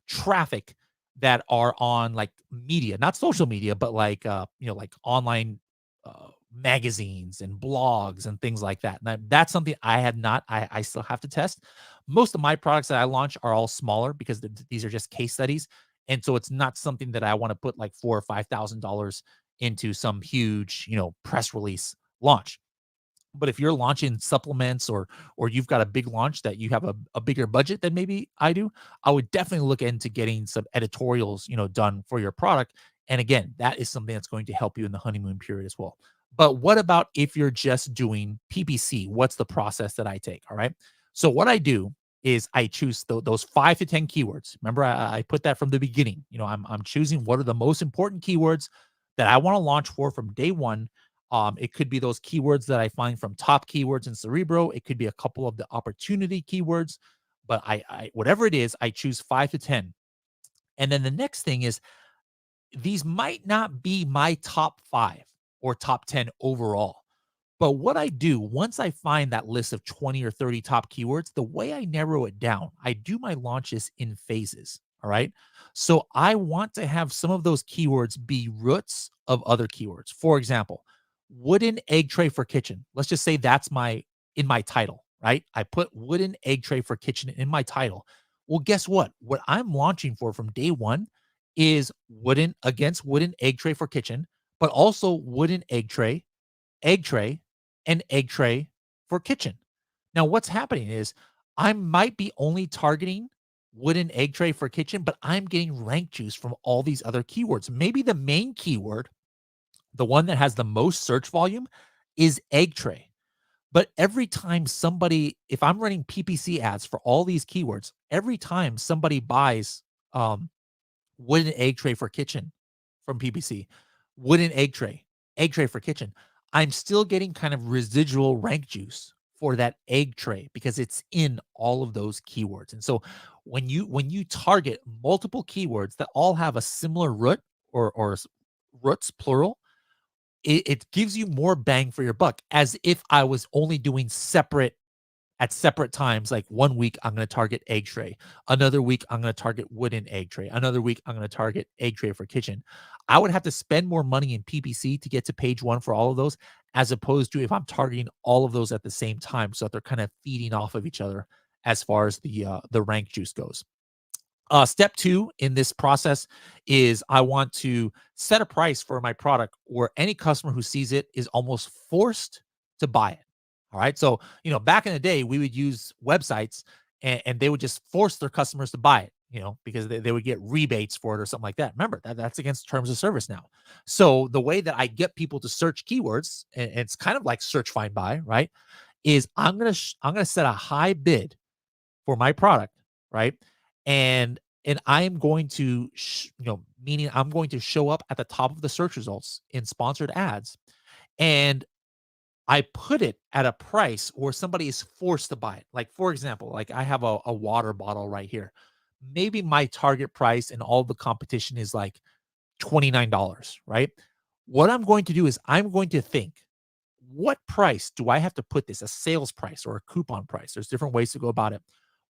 traffic that are on like media, not social media, but like like online magazines and blogs and things like that. Now, that's something I still have to test. Most of my products that I launch are all smaller because these are just case studies. And so it's not something that I want to put like $4,000 or $5,000 into some huge, press release launch. But if you're launching supplements or you've got a big launch that you have a bigger budget than maybe I do, I would definitely look into getting some editorials, done for your product. And again, that is something that's going to help you in the honeymoon period as well. But what about if you're just doing PPC? What's the process that I take? All right. So what I do is I choose those 5 to 10 keywords. Remember, I put that from the beginning. I'm choosing what are the most important keywords that I want to launch for from day one. It could be those keywords that I find from top keywords in Cerebro. It could be a couple of the opportunity keywords, but I whatever it is, I choose 5 to 10. And then the next thing is these might not be my top 5 or top 10 overall. But what I do once I find that list of 20 or 30 top keywords, the way I narrow it down, I do my launches in phases. All right. So I want to have some of those keywords be roots of other keywords. For example, wooden egg tray for kitchen. Let's just say that's in my title, right? I put wooden egg tray for kitchen in my title. Well, guess what? What I'm launching for from day one is wooden egg tray for kitchen, but also wooden egg tray, and egg tray for kitchen. Now, what's happening is I might be only targeting wooden egg tray for kitchen, but I'm getting rank juice from all these other keywords. Maybe the main keyword, the one that has the most search volume, is egg tray. But every time if I'm running PPC ads for all these keywords, every time somebody buys wooden egg tray for kitchen from PPC, wooden egg tray for kitchen, I'm still getting kind of residual rank juice for that egg tray because it's in all of those keywords. And so when you target multiple keywords that all have a similar root or roots plural, it gives you more bang for your buck, as if I was only doing at separate times. Like 1 week, I'm going to target egg tray. Another week, I'm going to target wooden egg tray. Another week, I'm going to target egg tray for kitchen. I would have to spend more money in PPC to get to page 1 for all of those, as opposed to if I'm targeting all of those at the same time, so that they're kind of feeding off of each other as far as the rank juice goes. Step 2 in this process is I want to set a price for my product where any customer who sees it is almost forced to buy it. All right. So, back in the day, we would use websites and they would just force their customers to buy it, because they would get rebates for it or something like that. Remember, that's against terms of service now. So the way that I get people to search keywords, and it's kind of like search, find, buy, right, is I'm going to set a high bid for my product, right? And I am going to, meaning I'm going to show up at the top of the search results in sponsored ads. And I put it at a price where somebody is forced to buy it. Like, for example, like I have a water bottle right here. Maybe my target price and all the competition is like $29, right? What I'm going to do is I'm going to think, what price do I have to put this, a sales price or a coupon price? There's different ways to go about it.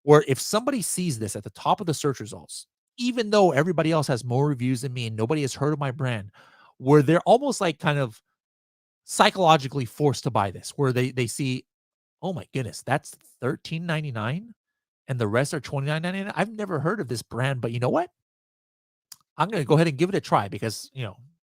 Or if somebody sees this at the top of the search results, even though everybody else has more reviews than me and nobody has heard of my brand, where they're almost like kind of psychologically forced to buy this, where they see, oh my goodness, that's $13.99 and the rest are $29.99. I've never heard of this brand, but you know what? I'm going to go ahead and give it a try because,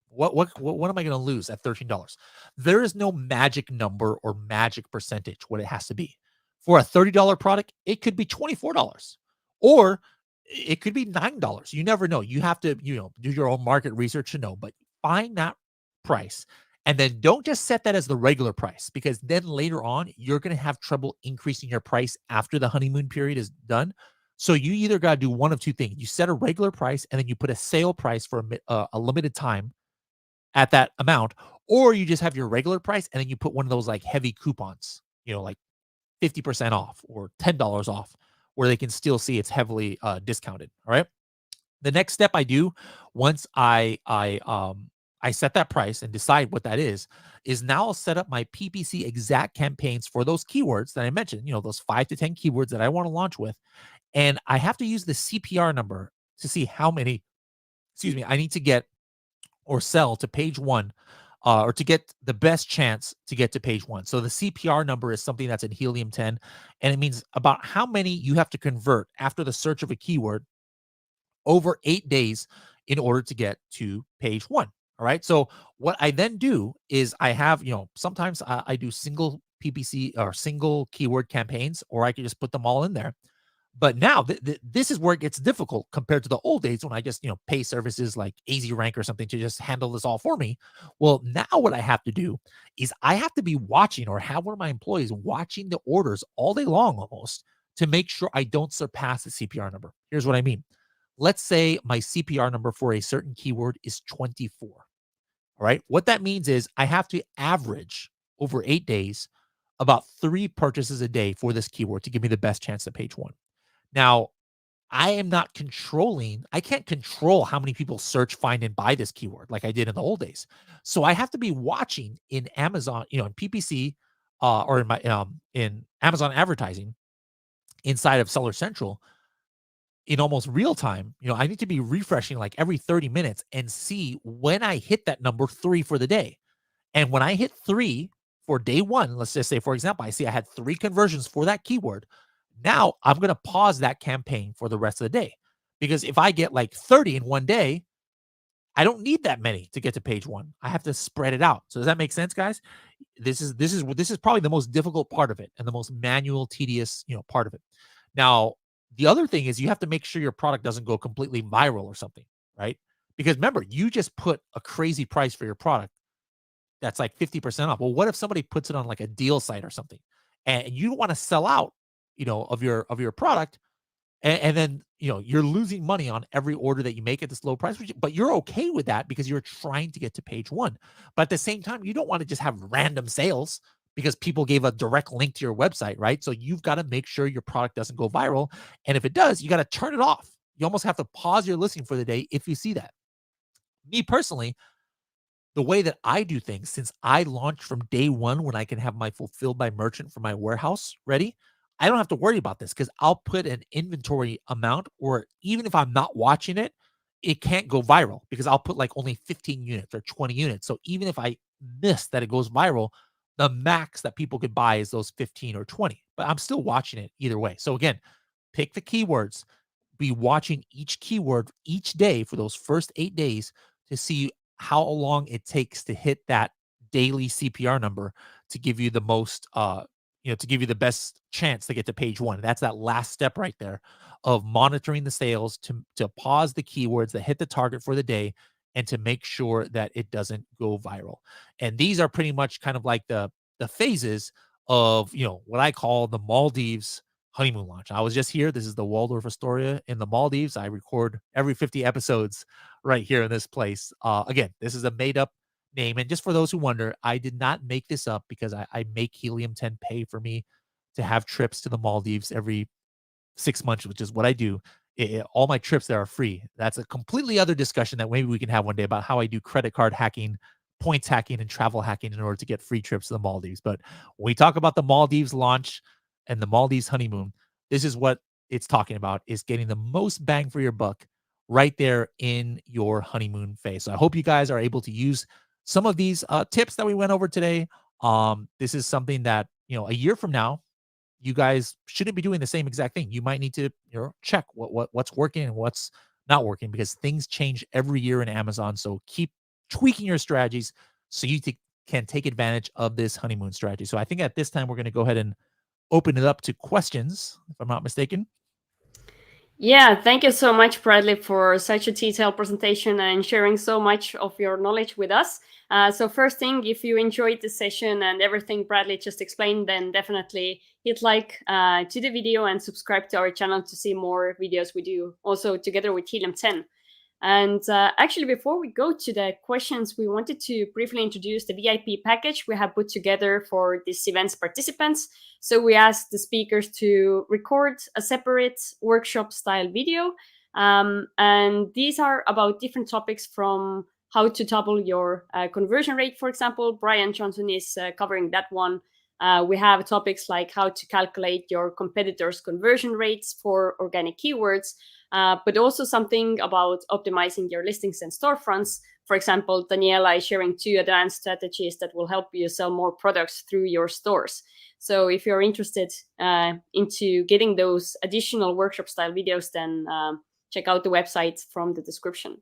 what am I going to lose at $13? There is no magic number or magic percentage what it has to be. For a $30 product, it could be $24 or it could be $9. You never know. You have to, do your own market research to know, but find that price. And then don't just set that as the regular price, because then later on, you're going to have trouble increasing your price after the honeymoon period is done. So you either got to do one of two things. You set a regular price and then you put a sale price for a limited time at that amount, or you just have your regular price and then you put one of those like heavy coupons, like 50% off or $10 off, where they can still see it's heavily discounted. All right. The next step I do once I set that price and decide what that is now I'll set up my PPC exact campaigns for those keywords that I mentioned, those 5 to 10 keywords that I want to launch with. And I have to use the CPR number to see how many, I need to get or sell to page 1, or to get the best chance to get to page 1. So the CPR number is something that's in helium 10, and it means about how many you have to convert after the search of a keyword over 8 days in order to get to page 1. All right. So what I then do is I have, sometimes I do single PPC or single keyword campaigns, or I can just put them all in there. But now this is where it gets difficult compared to the old days when I just, pay services like EasyRank or something to just handle this all for me. Well, now what I have to do is I have to be watching, or have one of my employees watching the orders all day long almost, to make sure I don't surpass the CPR number. Here's what I mean. Let's say my CPR number for a certain keyword is 24. All right. What that means is I have to average over 8 days about 3 purchases a day for this keyword to give me the best chance at page 1. Now, I can't control how many people search, find, and buy this keyword like I did in the old days. So I have to be watching in Amazon, in PPC, or in Amazon advertising inside of Seller Central in almost real time. I need to be refreshing like every 30 minutes and see when I hit that number 3 for the day. And when I hit 3 for day 1, let's just say, for example, I see I had 3 conversions for that keyword. Now I'm going to pause that campaign for the rest of the day, because if I get like 30 in one day, I don't need that many to get to page 1. I have to spread it out. So does that make sense, guys? This is probably the most difficult part of it, and the most manual, tedious, part of it. Now, the other thing is you have to make sure your product doesn't go completely viral or something, right? Because remember, you just put a crazy price for your product that's like 50% off. Well, what if somebody puts it on like a deal site or something, and you don't want to sell out, of your product, and then you're losing money on every order that you make at this low price, but you're okay with that because you're trying to get to page 1. But at the same time, you don't want to just have random sales because people gave a direct link to your website, right? So you've got to make sure your product doesn't go viral, and if it does, you got to turn it off. You almost have to pause your listing for the day if you see that. Me personally, the way that I do things, since I launched from day one when I can have my fulfilled by merchant for my warehouse ready, I don't have to worry about this because I'll put an inventory amount, or even if I'm not watching it, it can't go viral because I'll put like only 15 units or 20 units. So even if I miss that it goes viral, the max that people could buy is those 15 or 20, but I'm still watching it either way. So again, pick the keywords, be watching each keyword each day for those first 8 days to see how long it takes to hit that daily CPR number to give you the most, to give you the best chance to get to page one. That's that last step right there of monitoring the sales to pause the keywords that hit the target for the day and to make sure that it doesn't go viral. And these are pretty much kind of like the phases of, what I call the Maldives honeymoon launch. I was just here. This is the Waldorf Astoria in the Maldives. I record every 50 episodes right here in this place. Again, this is a made up name. And just for those who wonder, I did not make this up because I make Helium 10 pay for me to have trips to the Maldives every 6 months, which is what I do. All my trips there are free. That's a completely other discussion that maybe we can have one day about how I do credit card hacking, points hacking, and travel hacking in order to get free trips to the Maldives. But when we talk about the Maldives launch and the Maldives honeymoon, this is what it's talking about, is getting the most bang for your buck right there in your honeymoon phase. So I hope you guys are able to use some of these tips that we went over today. This is something that, a year from now, you guys shouldn't be doing the same exact thing. You might need to, check what's working and what's not working, because things change every year in Amazon. So keep tweaking your strategies so you can take advantage of this honeymoon strategy. So I think at this time, we're going to go ahead and open it up to questions, if I'm not mistaken. Yeah, thank you so much, Bradley, for such a detailed presentation and sharing so much of your knowledge with us. So first thing, if you enjoyed the session and everything Bradley just explained, then definitely hit like to the video and subscribe to our channel to see more videos we do also together with Helium 10. And actually, before we go to the questions, we wanted to briefly introduce the VIP package we have put together for this event's participants. So we asked the speakers to record a separate workshop-style video. And these are about different topics, from how to double your conversion rate, for example. Brian Johnson is covering that one. We have topics like how to calculate your competitors' conversion rates for organic keywords, but also something about optimizing your listings and storefronts. For example, Daniela is sharing 2 advanced strategies that will help you sell more products through your stores. So if you're interested into getting those additional workshop-style videos, then check out the website from the description.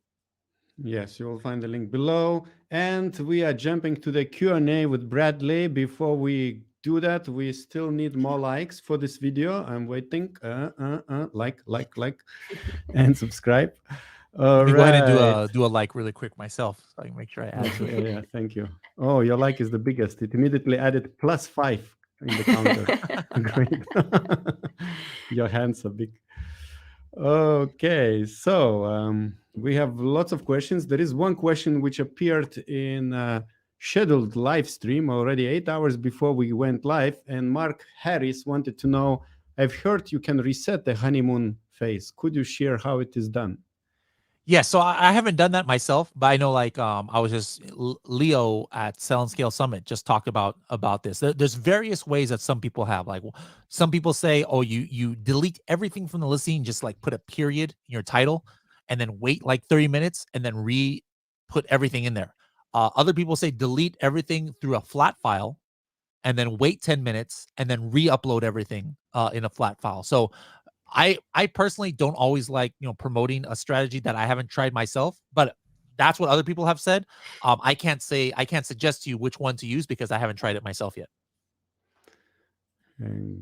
Yes, you will find the link below. And we are jumping to the Q&A with Bradley. Before we do that, we still need more likes for this video. I'm waiting. Like, and subscribe. Let me go ahead and do a like really quick myself, so I can make sure I add to it. Yeah, thank you. Oh, your like is the biggest. It immediately added +5 in the counter. Great. Your hands are big. Okay, so we have lots of questions. There is one question which appeared in a scheduled live stream already 8 hours before we went live, and Mark Harris wanted to know, I've heard you can reset the honeymoon phase. Could you share how it is done? Yeah, so I haven't done that myself, but I know, like, I was just Leo at Sell and Scale Summit just talked about this. There's various ways that some people have. Like, some people say, oh, you delete everything from the listing, just like put a period in your title, and then wait like 30 minutes, and then put everything in there. Other people say delete everything through a flat file, and then wait 10 minutes, and then re-upload everything in a flat file. So I personally don't always like, promoting a strategy that I haven't tried myself, but that's what other people have said. I can't suggest to you which one to use because I haven't tried it myself yet.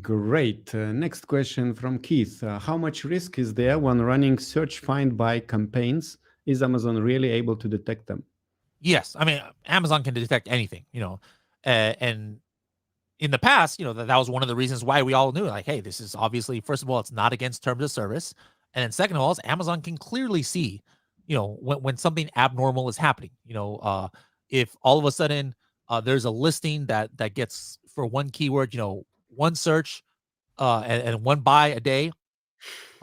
Great. Next question from Keith. How much risk is there when running search find by campaigns? Is Amazon really able to detect them? Yes. I mean, Amazon can detect anything, and in the past, that was one of the reasons why we all knew, like, hey, this is obviously, first of all, it's not against terms of service. And then second of all, Amazon can clearly see, when something abnormal is happening. If all of a sudden there's a listing that gets, for one keyword, one search and one buy a day,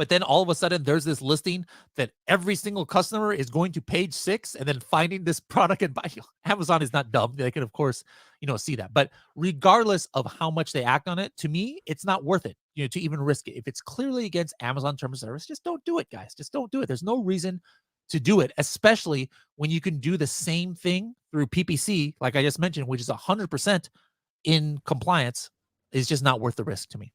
But then all of a sudden there's this listing that every single customer is going to page 6 and then finding this product and buy. Amazon is not dumb. They can, of course, see that. But regardless of how much they act on it, to me, it's not worth it, to even risk it. If it's clearly against Amazon terms of service, just don't do it, guys. Just don't do it. There's no reason to do it, especially when you can do the same thing through PPC, like I just mentioned, which is 100% in compliance. Is just not worth the risk to me.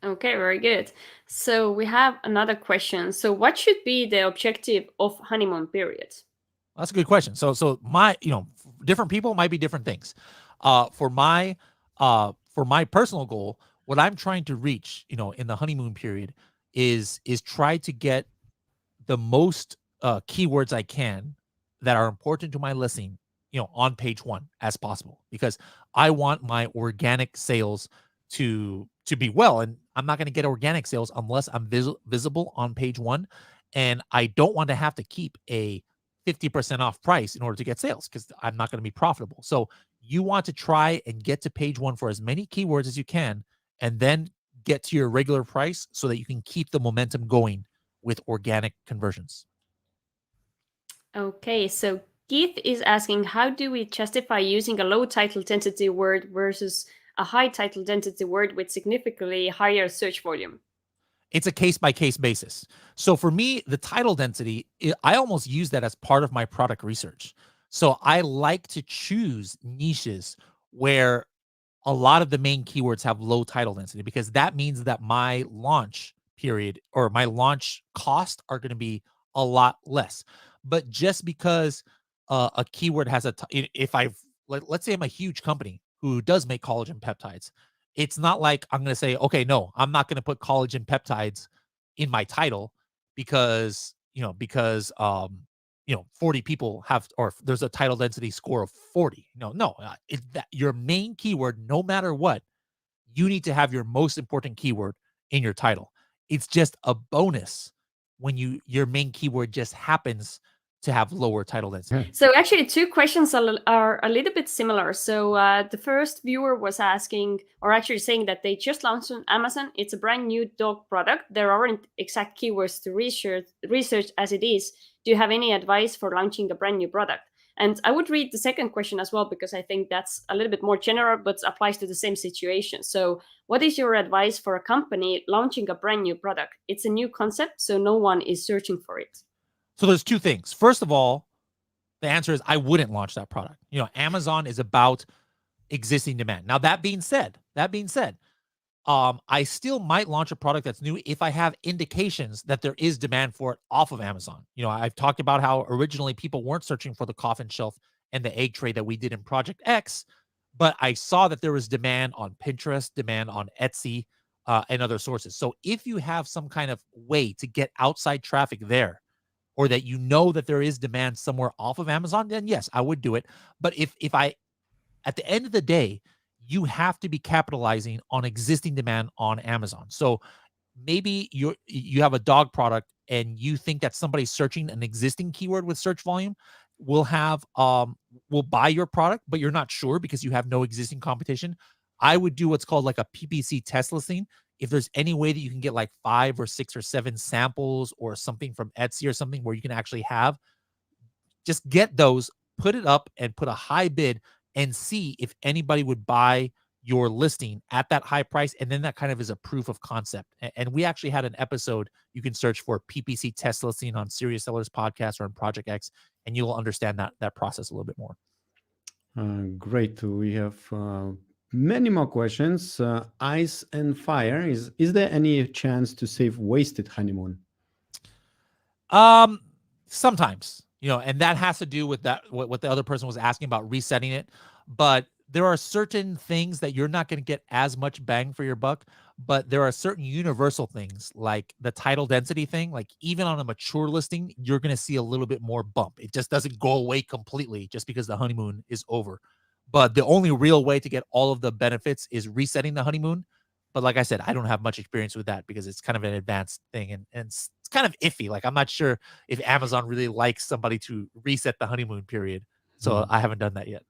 Okay, very good. So we have another question. So what should be the objective of honeymoon period? That's a good question. So my, different people might be different things. For my personal goal, what I'm trying to reach, in the honeymoon period is try to get the most keywords I can that are important to my listing, on page 1 as possible, because I want my organic sales to be well. And I'm not going to get organic sales unless I'm visible on page 1. And I don't want to have to keep a 50% off price in order to get sales, because I'm not going to be profitable. So you want to try and get to page 1 for as many keywords as you can, and then get to your regular price so that you can keep the momentum going with organic conversions. Okay, so Keith is asking, how do we justify using a low title density word versus a high title density word with significantly higher search volume? It's a case-by-case basis. So for me, the title density, I almost use that as part of my product research. So I like to choose niches where a lot of the main keywords have low title density, because that means that my launch period or my launch cost are going to be a lot less. But just because a keyword has let's say I'm a huge company who does make collagen peptides, it's not like I'm going to say, okay, no, I'm not going to put collagen peptides in my title because 40 people have, or there's a title density score of 40. No, it's that your main keyword, no matter what, you need to have your most important keyword in your title. It's just a bonus when your main keyword just happens to have lower title density. So actually 2 questions are a little bit similar. So the first viewer was asking, or actually saying that they just launched on Amazon. It's a brand new dog product. There aren't exact keywords to research as it is. Do you have any advice for launching a brand new product? And I would read the second question as well, because I think that's a little bit more general, but applies to the same situation. So what is your advice for a company launching a brand new product? It's a new concept, so no one is searching for it. So there's 2 things. First of all, the answer is I wouldn't launch that product. Amazon is about existing demand. Now, that being said, I still might launch a product that's new if I have indications that there is demand for it off of Amazon. I've talked about how originally people weren't searching for the coffin shelf and the egg tray that we did in Project X, but I saw that there was demand on Pinterest, demand on Etsy, and other sources. So if you have some kind of way to get outside traffic there, or that that there is demand somewhere off of Amazon, then yes, I would do it. But if at the end of the day, you have to be capitalizing on existing demand on Amazon. So maybe you have a dog product and you think that somebody searching an existing keyword with search volume will buy your product, but you're not sure because you have no existing competition. I would do what's called like a PPC test listing. If there's any way that you can get like 5 or 6 or 7 samples or something from Etsy or something where you can actually just get those, put it up and put a high bid and see if anybody would buy your listing at that high price. And then that kind of is a proof of concept. And we actually had an episode you can search for PPC test listing on Serious Sellers Podcast or on Project X, and you'll understand that process a little bit more. Great. We have many more questions. Ice and Fire. Is there any chance to save wasted honeymoon? Sometimes, and that has to do with what the other person was asking about resetting it. But there are certain things that you're not going to get as much bang for your buck, but there are certain universal things like the title density thing. Like even on a mature listing, you're going to see a little bit more bump. It just doesn't go away completely just because the honeymoon is over. But the only real way to get all of the benefits is resetting the honeymoon. But like I said, I don't have much experience with that because it's kind of an advanced thing and it's kind of iffy. Like I'm not sure if Amazon really likes somebody to reset the honeymoon period. So I haven't done that yet.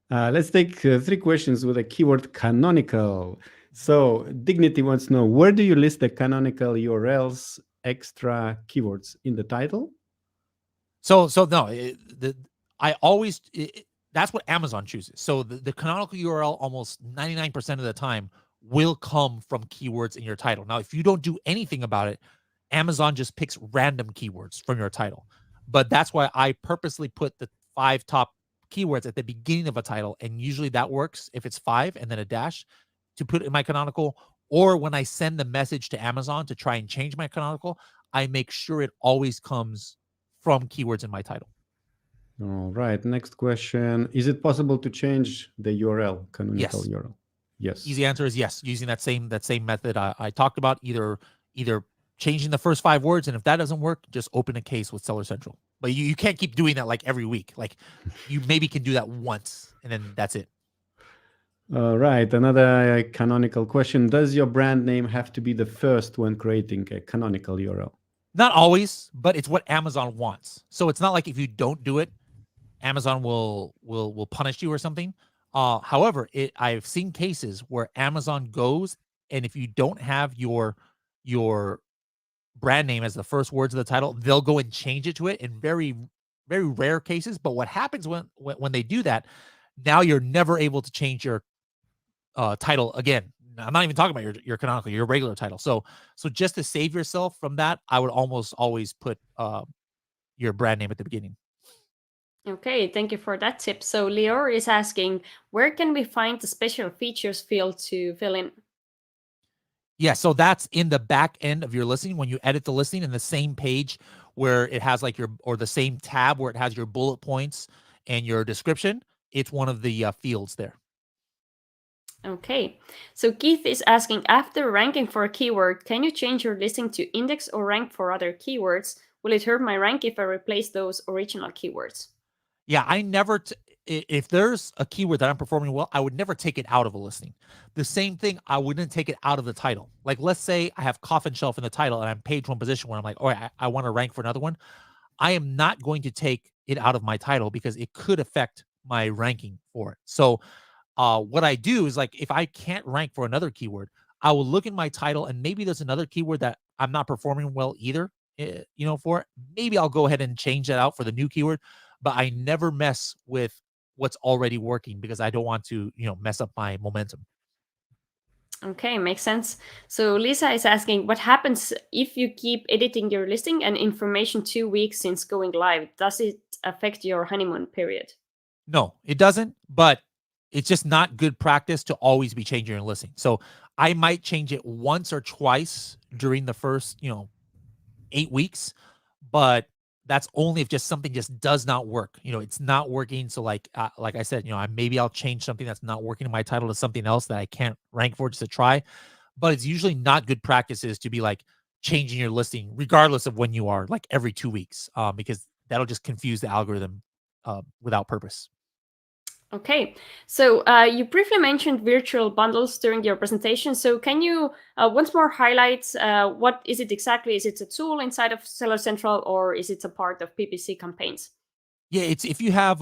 Let's take 3 questions with a keyword canonical. So Dignity wants to know, where do you list the canonical URLs, extra keywords in the title? So no, I always, that's what Amazon chooses. So the canonical URL almost 99% of the time will come from keywords in your title. Now, if you don't do anything about it, Amazon just picks random keywords from your title. But that's why I purposely put the 5 top keywords at the beginning of a title. And usually that works if it's 5 and then a dash to put in my canonical. Or when I send the message to Amazon to try and change my canonical, I make sure it always comes from keywords in my title. All right. Next question. Is it possible to change the URL, canonical Yes. URL? Yes. Easy answer is yes. Using that same method I talked about, either changing the first 5 words, and if that doesn't work, just open a case with Seller Central. But you can't keep doing that like every week. Like you maybe can do that once and then that's it. All right. Another canonical question. Does your brand name have to be the first when creating a canonical URL? Not always, but it's what Amazon wants. So it's not like if you don't do it, Amazon will punish you or something. However, I've seen cases where Amazon goes, and if you don't have your brand name as the first words of the title, they'll go and change it to it in very, very rare cases. But what happens when they do that, now you're never able to change your title again. I'm not even talking about your canonical, your regular title. So just to save yourself from that, I would almost always put your brand name at the beginning. Okay, thank you for that tip. So Lior is asking, where can we find the special features field to fill in? Yeah, so that's in the back end of your listing. When you edit the listing, in the same page where it has like or the same tab where it has your bullet points and your description, it's one of the fields there. Okay, so Keith is asking, after ranking for a keyword, can you change your listing to index or rank for other keywords? Will it hurt my rank if I replace those original keywords? Yeah, I never, if there's a keyword that I'm performing well, I would never take it out of a listing. The same thing, I wouldn't take it out of the title. Like, let's say I have coffin shelf in the title and I'm page 1 position where I'm like, oh, I want to rank for another one. I am not going to take it out of my title because it could affect my ranking for it. So what I do is, like, if I can't rank for another keyword, I will look in my title and maybe there's another keyword that I'm not performing well either, for it. Maybe I'll go ahead and change that out for the new keyword, but I never mess with what's already working because I don't want to, mess up my momentum. Okay, makes sense. So Lisa is asking, what happens if you keep editing your listing and information 2 weeks since going live? Does it affect your honeymoon period? No, it doesn't, but it's just not good practice to always be changing your listing. So I might change it once or twice during the first, 8 weeks, but that's only if just something just does not work. It's not working. So like I said, maybe I'll change something that's not working in my title to something else that I can't rank for just to try. But it's usually not good practices to be like changing your listing, regardless of when you are, like every 2 weeks, because that'll just confuse the algorithm without purpose. Okay, so you briefly mentioned virtual bundles during your presentation. So can you once more highlight what is it exactly? Is it a tool inside of Seller Central or is it a part of PPC campaigns? Yeah, it's if you have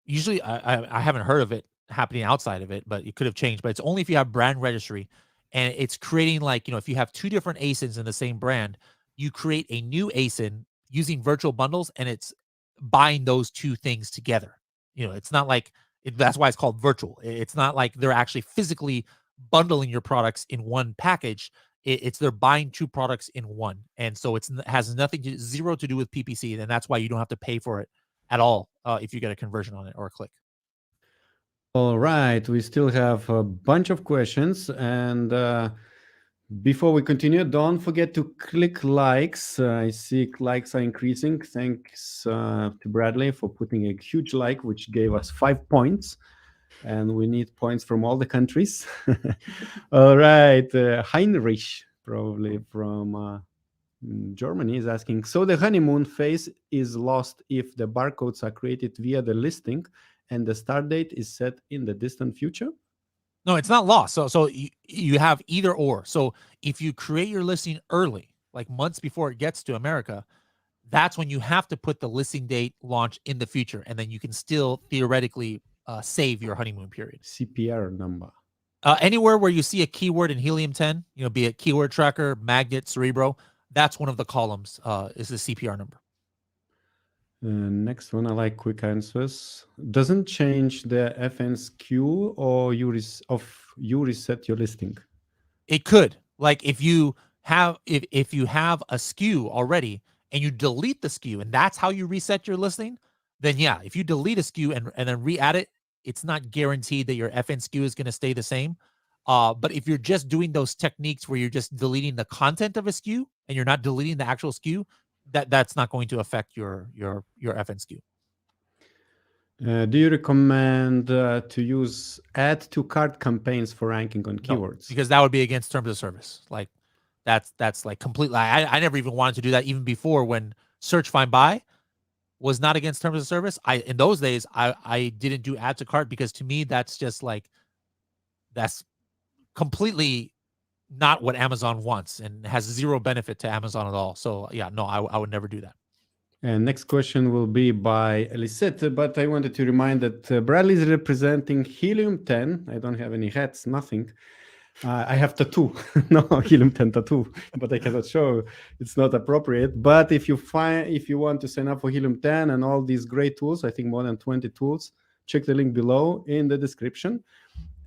usually I haven't heard of it happening outside of it, but it could have changed. But it's only if you have brand registry, and it's creating, like, if you have 2 different ASINs in the same brand, you create a new ASIN using virtual bundles, and it's buying those 2 things together. It's not like that's why it's called virtual. It's not like they're actually physically bundling your products in one package. It's they're buying 2 products in one, and so it has zero to do with PPC, and that's why you don't have to pay for it at all if you get a conversion on it or a click. All right. We still have a bunch of questions. And before we continue, don't forget to click likes. I see likes are increasing. Thanks to Bradley for putting a huge like, which gave us 5 points. And we need points from all the countries. All right. Heinrich, probably from Germany, is asking, so the honeymoon phase is lost if the barcodes are created via the listing and the start date is set in the distant future? No, it's not lost. So you have either or. So if you create your listing early, like months before it gets to America, that's when you have to put the listing date launch in the future, and then you can still theoretically save your honeymoon period. CPR number. Anywhere where you see a keyword in Helium-10, be it keyword tracker, magnet, Cerebro, that's one of the columns is the CPR number. Next one, I like quick answers. Doesn't change the FNSQ or you reset your listing. It could, like if you have a SKU already and you delete the SKU and that's how you reset your listing, then yeah, if you delete a SKU and then re-add it, it's not guaranteed that your FN SKU is going to stay the same. But if you're just doing those techniques where you're just deleting the content of a SKU and you're not deleting the actual SKU, that's not going to affect your FN SKU. Do you recommend to use add to cart campaigns for ranking on keywords? No, because that would be against terms of service. Like that's like completely. I never even wanted to do that even before when search find buy was not against terms of service. In those days I didn't do add to cart because to me that's just like that's completely not what Amazon wants and has zero benefit to Amazon at all. So yeah, no, I would never do that. And next question will be by LISETT, but I wanted to remind that Bradley is representing Helium-10. I don't have any hats, nothing. I have tattoo, no Helium-10 tattoo, but I cannot show. It's not appropriate. But if you want to sign up for Helium-10 and all these great tools, I think more than 20 tools, check the link below in the description.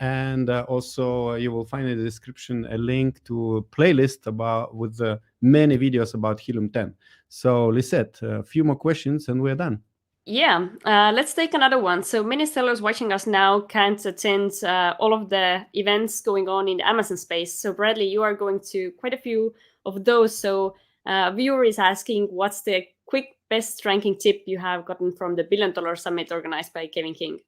And also you will find in the description a link to a playlist with many videos about Helium-10. So LISETT, a few more questions and we're done. Yeah, let's take another one. So many sellers watching us now can't attend all of the events going on in the Amazon space. So Bradley, you are going to quite a few of those. So a viewer is asking, what's the quick best ranking tip you have gotten from the $1 Billion Summit organized by Kevin King?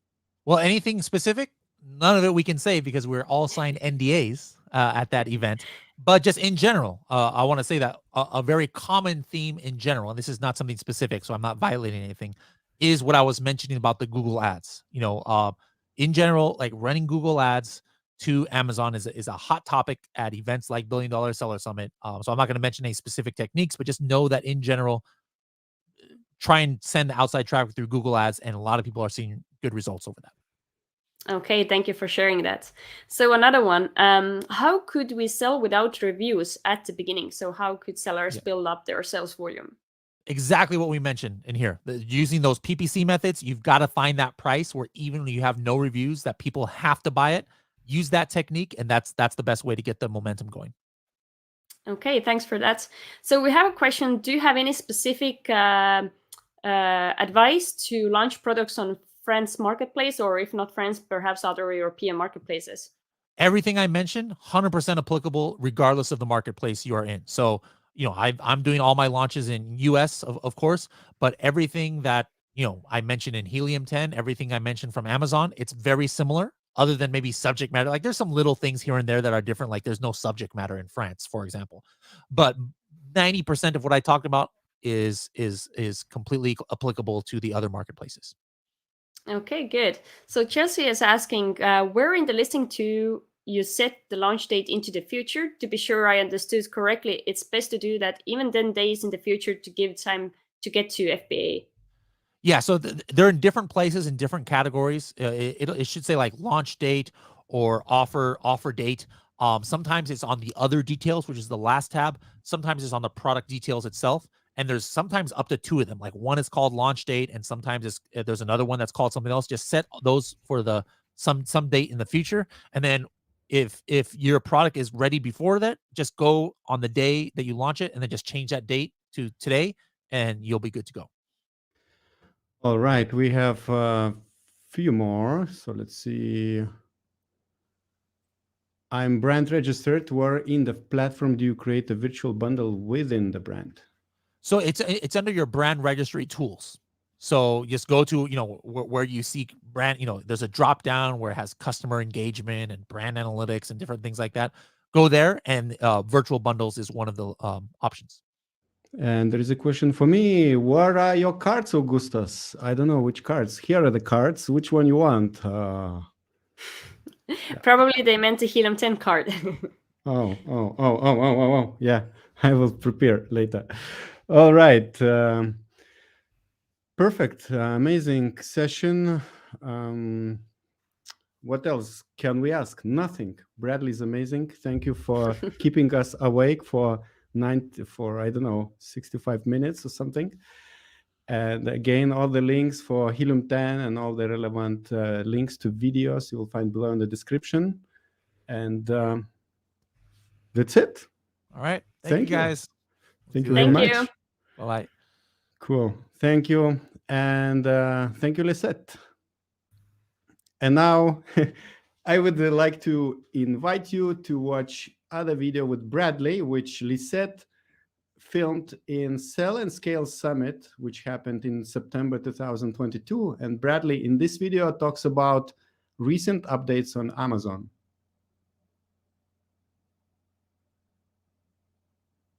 Well, anything specific? None of it we can say because we're all signed NDAs at that event. But just in general, I want to say that a very common theme in general, and this is not something specific, so I'm not violating anything, is what I was mentioning about the Google ads. In general, like running Google ads to Amazon is a hot topic at events like $1 Billion Seller Summit. So I'm not going to mention any specific techniques, but just know that in general, try and send outside traffic through Google ads, and a lot of people are seeing good results over that. Okay, thank you for sharing that. So another one, how could we sell without reviews at the beginning? So how could sellers build up their sales volume? Exactly what we mentioned in here. Using those PPC methods, you've got to find that price where even when you have no reviews that people have to buy it. Use that technique, and that's the best way to get the momentum going. Okay, thanks for that. So we have a question. Do you have any specific advice to launch products on France marketplace, or if not France, perhaps other European marketplaces? Everything I mentioned, 100% applicable regardless of the marketplace you are in. So, I'm doing all my launches in US, of course, but everything that, I mentioned in Helium-10, everything I mentioned from Amazon, it's very similar other than maybe subject matter. Like there's some little things here and there that are different. Like there's no subject matter in France, for example, but 90% of what I talked about is completely applicable to the other marketplaces. Okay, good. So Chelsea is asking, where in the listing do you set the launch date into the future? To be sure I understood correctly, it's best to do that even 10 days in the future to give time to get to FBA. Yeah, so they're in different places in different categories. It should say like launch date or offer date. Sometimes it's on the other details, which is the last tab. Sometimes it's on the product details itself. And there's sometimes up to 2 of them. Like one is called launch date, and sometimes there's another one that's called something else. Just set those for some date in the future. And then if your product is ready before that, just go on the day that you launch it and then just change that date to today and you'll be good to go. All right, we have a few more. So let's see. I'm brand registered. Where in the platform do you create a virtual bundle within the brand? So it's under your brand registry tools. So just go to, where you see brand, there's a drop down where it has customer engagement and brand analytics and different things like that. Go there, and virtual bundles is one of the options. And there is a question for me. Where are your cards, Augustas? I don't know which cards. Here are the cards. Which one you want? Probably they meant the Helium-10 card. Oh. Yeah, I will prepare later. All right. Perfect. Amazing session. what else can we ask? Nothing. Bradley's amazing. Thank you for keeping us awake for I don't know, 65 minutes or something. And again, all the links for Helium 10 and all the relevant links to videos you will find below in the description. And that's it. All right. Thank you guys. Thank you very much. Thank you. Bye. Cool. Thank you. And thank you, LISETT. And now I would like to invite you to watch other video with Bradley, which LISETT filmed in Sell and Scale Summit, which happened in September 2022. And Bradley in this video talks about recent updates on Amazon.